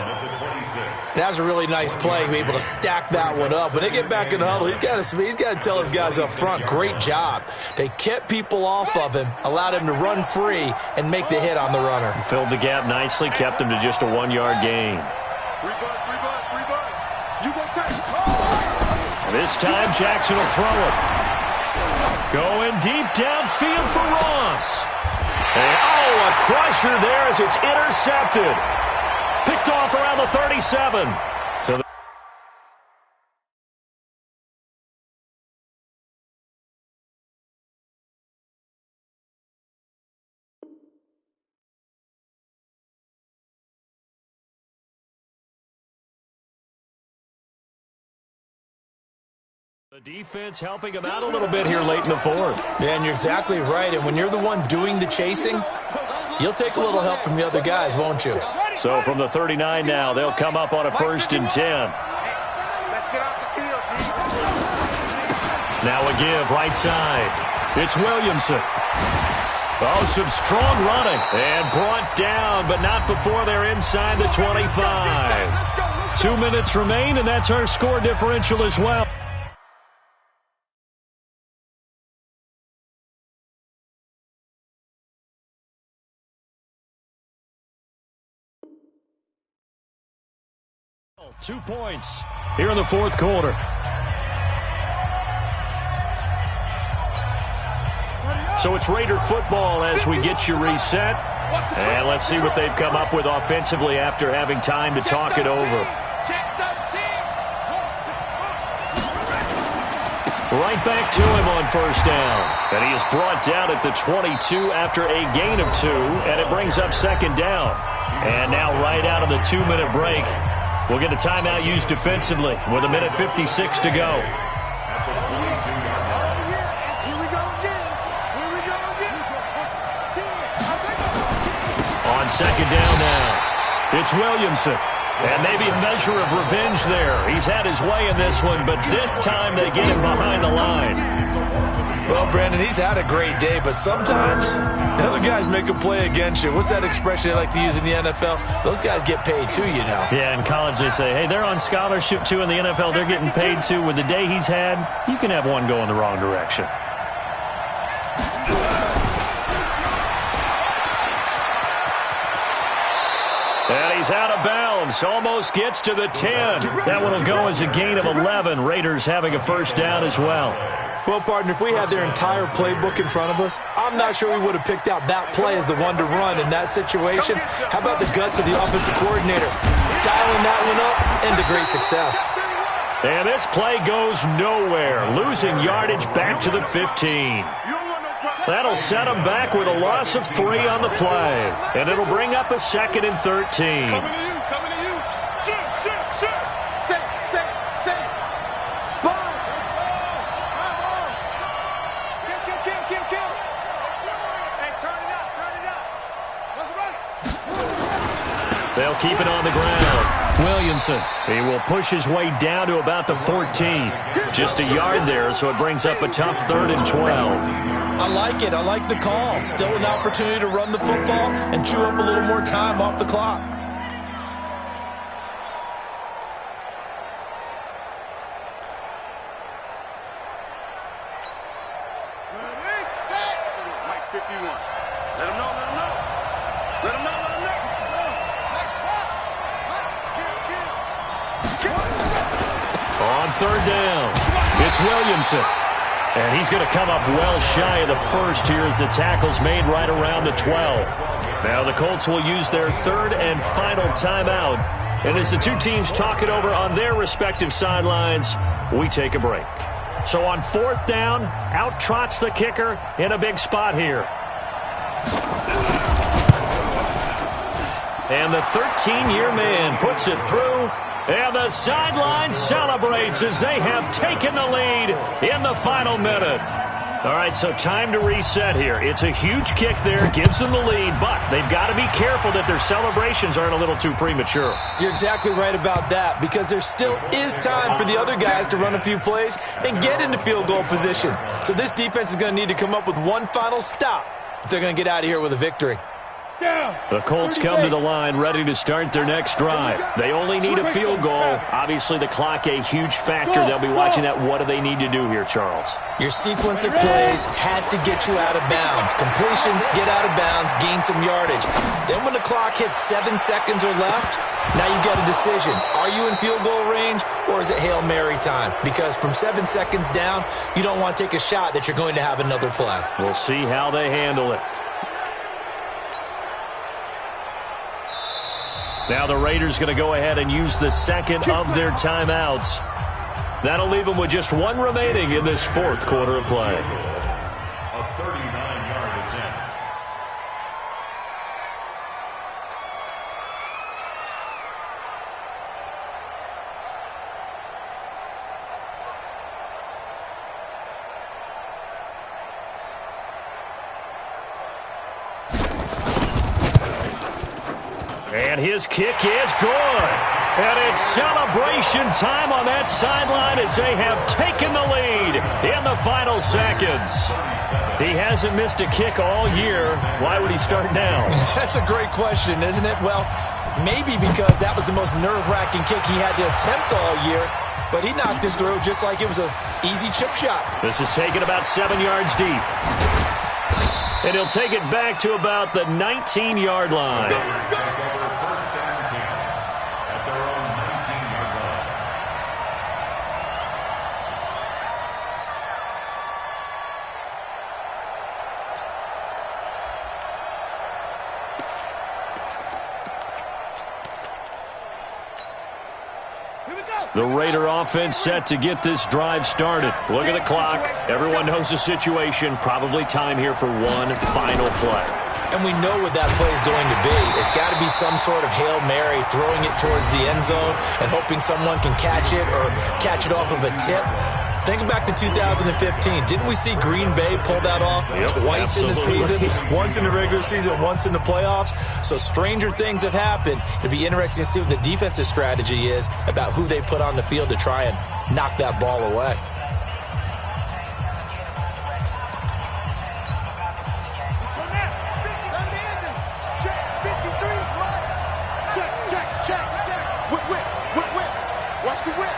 That was a really nice play, be able to stack that one up. When they get back in the huddle, he's got to tell his guys up front, great job. They kept people off of him, allowed him to run free and make the hit on the runner. Filled the gap nicely, kept him to just a 1-yard gain. This time, Jackson will throw it. Going deep downfield for Ross. And, a crusher there as it's intercepted. Picked off around the 37. So the defense helping him out a little bit here late in the fourth. Yeah, and you're exactly right. And when you're the one doing the chasing, you'll take a little help from the other guys, won't you? So from the 39 now, they'll come up on a 1st and 10. Let's get off the field, D. Now a give right side. It's Williamson. Oh, some strong running. And brought down, but not before they're inside the 25. 2 minutes remain, and that's our score differential as well. Two points here in the fourth quarter. So it's Raider football as we get you reset. And let's see what they've come up with offensively after having time to talk it over. Right back to him on 1st down. And he is brought down at the 22 after a gain of 2. And it brings up 2nd down. And now right out of the 2-minute break, we'll get a timeout used defensively with 1:56 to go. On 2nd down now, it's Williamson. And maybe a measure of revenge there. He's had his way in this one, but this time they get him behind the line. Well, Brandon, he's had a great day, but sometimes the other guys make a play against you. What's that expression they like to use in the NFL? Those guys get paid too, you know. Yeah, in college they say, hey, they're on scholarship too. In the NFL, they're getting paid too. With the day he's had, you can have one go in the wrong direction. And he's out of bounds. Almost gets to the 10. That one will go as a gain of 11. Raiders having a 1st down as well. Well, partner, if we had their entire playbook in front of us, I'm not sure we would have picked out that play as the one to run in that situation. How about the guts of the offensive coordinator? Dialing that one up into great success. And this play goes nowhere. Losing yardage back to the 15. That'll set them back with a loss of 3 on the play. And it'll bring up a 2nd and 13. They'll keep it on the ground. Williamson, he will push his way down to about the 14. Just a yard there, so it brings up a tough 3rd and 12. I like it. I like the call. Still an opportunity to run the football and chew up a little more time off the clock. Mike 51. Let him know, let him know. Let him know, let him know. third down. It's Williamson. And he's going to come up well shy of the first here as the tackle's made right around the 12. Now the Colts will use their third and final timeout. And as the two teams talk it over on their respective sidelines, we take a break. So on fourth down, out trots the kicker in a big spot here. And the 13-year man puts it through. And the sideline celebrates as they have taken the lead in the final minute. All right, so time to reset here. It's a huge kick there, gives them the lead, but they've got to be careful that their celebrations aren't a little too premature. You're exactly right about that, because there still is time for the other guys to run a few plays and get into field goal position. So this defense is going to need to come up with one final stop if they're going to get out of here with a victory. The Colts come to the line ready to start their next drive. They only need a field goal. Obviously, the clock a huge factor. They'll be watching that. What do they need to do here, Charles? Your sequence of plays has to get you out of bounds. Completions, get out of bounds, gain some yardage. Then when the clock hits 7 seconds or left, now you've got a decision. Are you in field goal range, or is it Hail Mary time? Because from 7 seconds down, you don't want to take a shot that you're going to have another play. We'll see how they handle it. Now the Raiders going to go ahead and use the second of their timeouts. That'll leave them with just one remaining in this fourth quarter of play. A 39-yard attempt. And his kick is good. And it's celebration time on that sideline as they have taken the lead in the final seconds. He hasn't missed a kick all year. Why would he start now? That's a great question, isn't it? Well, maybe because that was the most nerve-wracking kick he had to attempt all year, but he knocked it through just like it was an easy chip shot. This is taken about 7 yards deep. And he'll take it back to about the 19-yard line. The Raider offense set to get this drive started. Look at the clock. Everyone knows the situation. Probably time here for one final play. And we know what that play is going to be. It's got to be some sort of Hail Mary, throwing it towards the end zone and hoping someone can catch it or catch it off of a tip. Think back to 2015. Didn't we see Green Bay pull that off twice in the season? Once in the regular season, once in the playoffs. So stranger things have happened. It'd be interesting to see what the defensive strategy is about who they put on the field to try and knock that ball away. Watch the whip.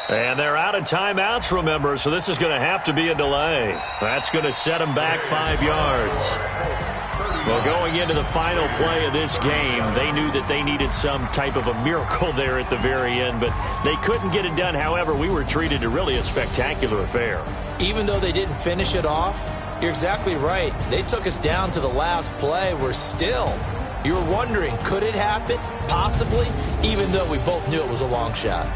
And they're out of timeouts, remember, so this is going to have to be a delay. That's going to set them back 5 yards. Well, going into the final play of this game, they knew that they needed some type of a miracle there at the very end, but they couldn't get it done. However, we were treated to really a spectacular affair. Even though they didn't finish it off, you're exactly right. They took us down to the last play. We're still, you were wondering, could it happen? Possibly, even though we both knew it was a long shot.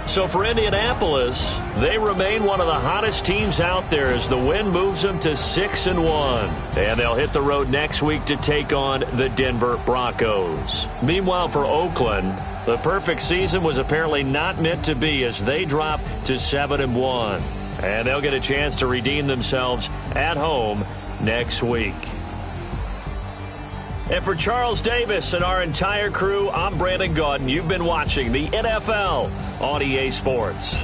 So for Indianapolis, they remain one of the hottest teams out there as the win moves them to 6-1. And they'll hit the road next week to take on the Denver Broncos. Meanwhile, for Oakland, the perfect season was apparently not meant to be as they drop to 7-1. And they'll get a chance to redeem themselves at home next week. And for Charles Davis and our entire crew, I'm Brandon Gaudin. You've been watching the NFL on EA Sports.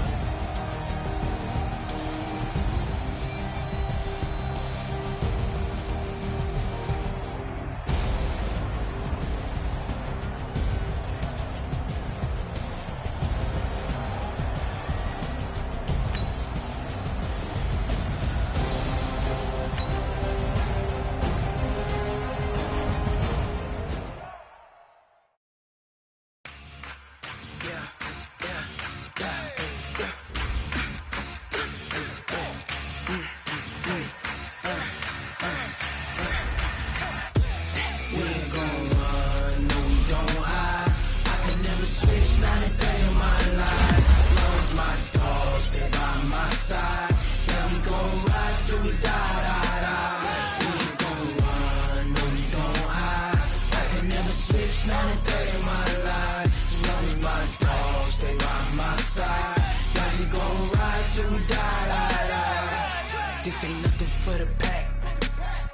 This ain't nothing for the pack.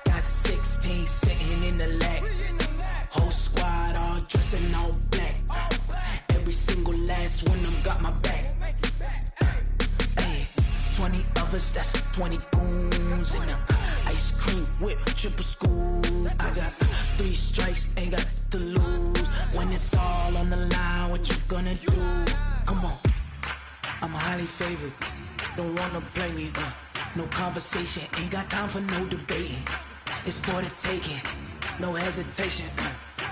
Got 16 sitting in the lap. Whole squad all dressed in all black. Every single last one of them got my back. Hey, 20 of us, that's 20 goons in them. Ice cream whip, triple school. I got 3 strikes, ain't got to lose. When it's all on the line, what you gonna do? Come on, I'm highly favored. Don't wanna play me, no conversation, ain't got time for no debating. It's for the taking, no hesitation,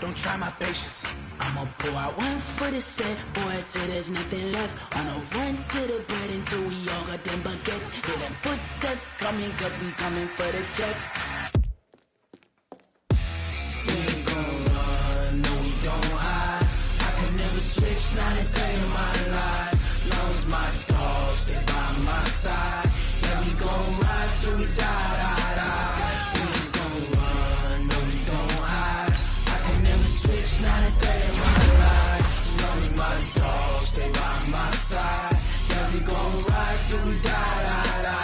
don't try my patience. I'ma pour out one for the set, boy, till there's nothing left. On a run to the bread until we all got them baguettes. Hear them footsteps coming, cause we coming for the check. We ain't gon' run, no we don't hide. I can never switch, not a day in my life. Long as my dogs, they by my side. Yeah, we gon' ride till we die, die, die. We ain't gon' run, no we don't hide. I can never switch, not a day in my life. As long as my dogs, they by my side. Yeah, we gon' ride till we die, die, die.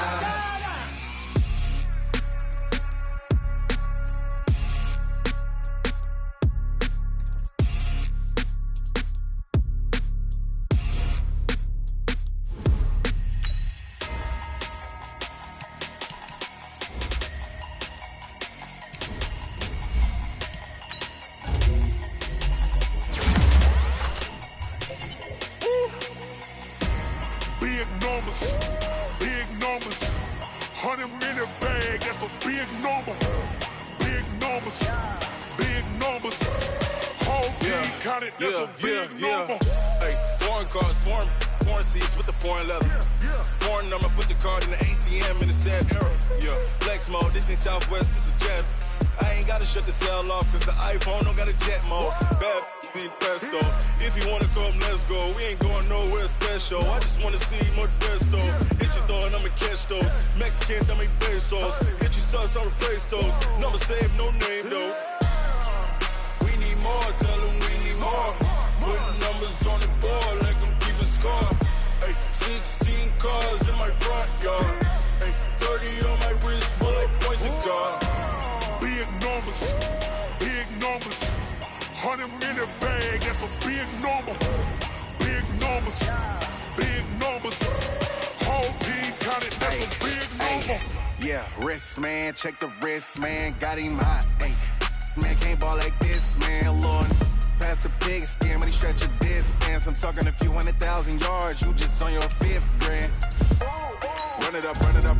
Big numbers, 100-minute bag, that's a big number. Big numbers, whole team counted, that's a big number. Hey, foreign cars, foreign seats with the foreign leather. Foreign number, put the card in the ATM in the sad era. Yeah, flex mode, this ain't Southwest, this is Jet. I ain't gotta shut the cell off, cause the iPhone don't got a jet mode. Bad need pesto. If you wanna come, let's go. We ain't going nowhere special. I just wanna see more pesto. Hit your thought, I'ma catch those. Mexican, dame pesos. Hit your sauce, I'll replace those. Number save, no name though. We need more, tell them we need more. Putting numbers on the board, like them keep a score. Hey, 16 cars in my front yard. Hey, 30 on my wrist, bullet point to God. Big numbers, 100-minute bag, that's a big number. Big numbers, whole team counted, that's a big number. Yeah, wrist man, check the wrist man, got him hot. Hey, man can't ball like this, man. Lord, past the big skin, but he stretch a distance. I'm talking a few 100,000 yards, you just on your 5th grand. Run it up, count it up.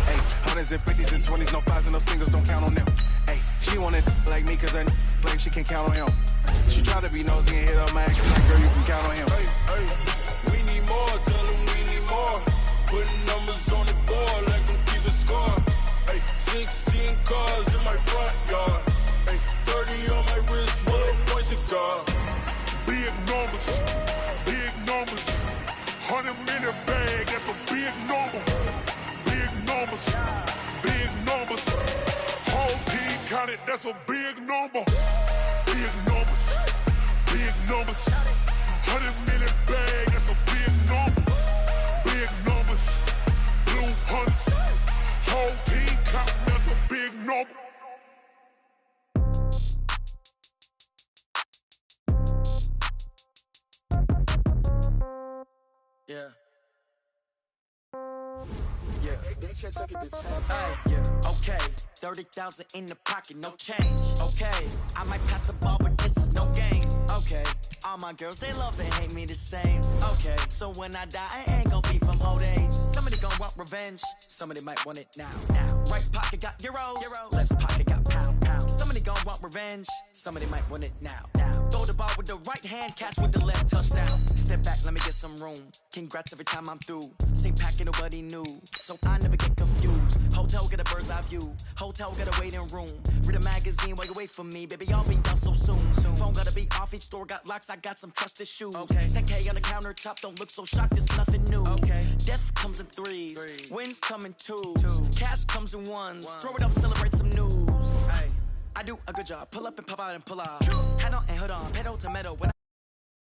Hey, 100s and 50s and 20s, no 5s and no singles, don't count on them. Hey, she wanted like me cause I like she can't count on him. She tried to be nosy and hit up my action like, girl, you can count on him. Hey, we need more, tell them we need more. Putting numbers on the board like them keep a score. Hey, 16 cars in my front yard. Hey, 30 on my wrist, bullet point to God. Big numbers, 100-minute bag, that's a big number. Big numbers, whole team counted, that's a big number. Big numbers, 100-minute bag, that's a big number. Big numbers, blue hunts, whole team counting, that's a big number. Yeah. Okay, 30,000 in the pocket, no change. Okay, I might pass the ball, but this is no game. Okay, all my girls, they love and hate me the same. Okay, so when I die, I ain't gon' be from old age. Somebody gon' want revenge, somebody might want it now. Right pocket got euros, left pocket got pounds. Somebody gon' want revenge, somebody might want it now. Throw the ball with the right hand, catch with the left, touchdown. Step back, let me get some room. Congrats every time I'm through. Same packet, nobody knew, so I never get confused. Hotel get a bird's eye view. Hotel get a waiting room. Read a magazine while you wait for me. Baby, I'll be done so soon. Phone gotta be off, each store got locks. I got some trusted shoes. 10K on the countertop, don't look so shocked, it's nothing new. Death comes in threes. Wins come in twos. Cash comes in ones. Throw it up, celebrate some news. I do a good job. Pull up and pop out and pull out. Head on and hood on. Pedal to metal. When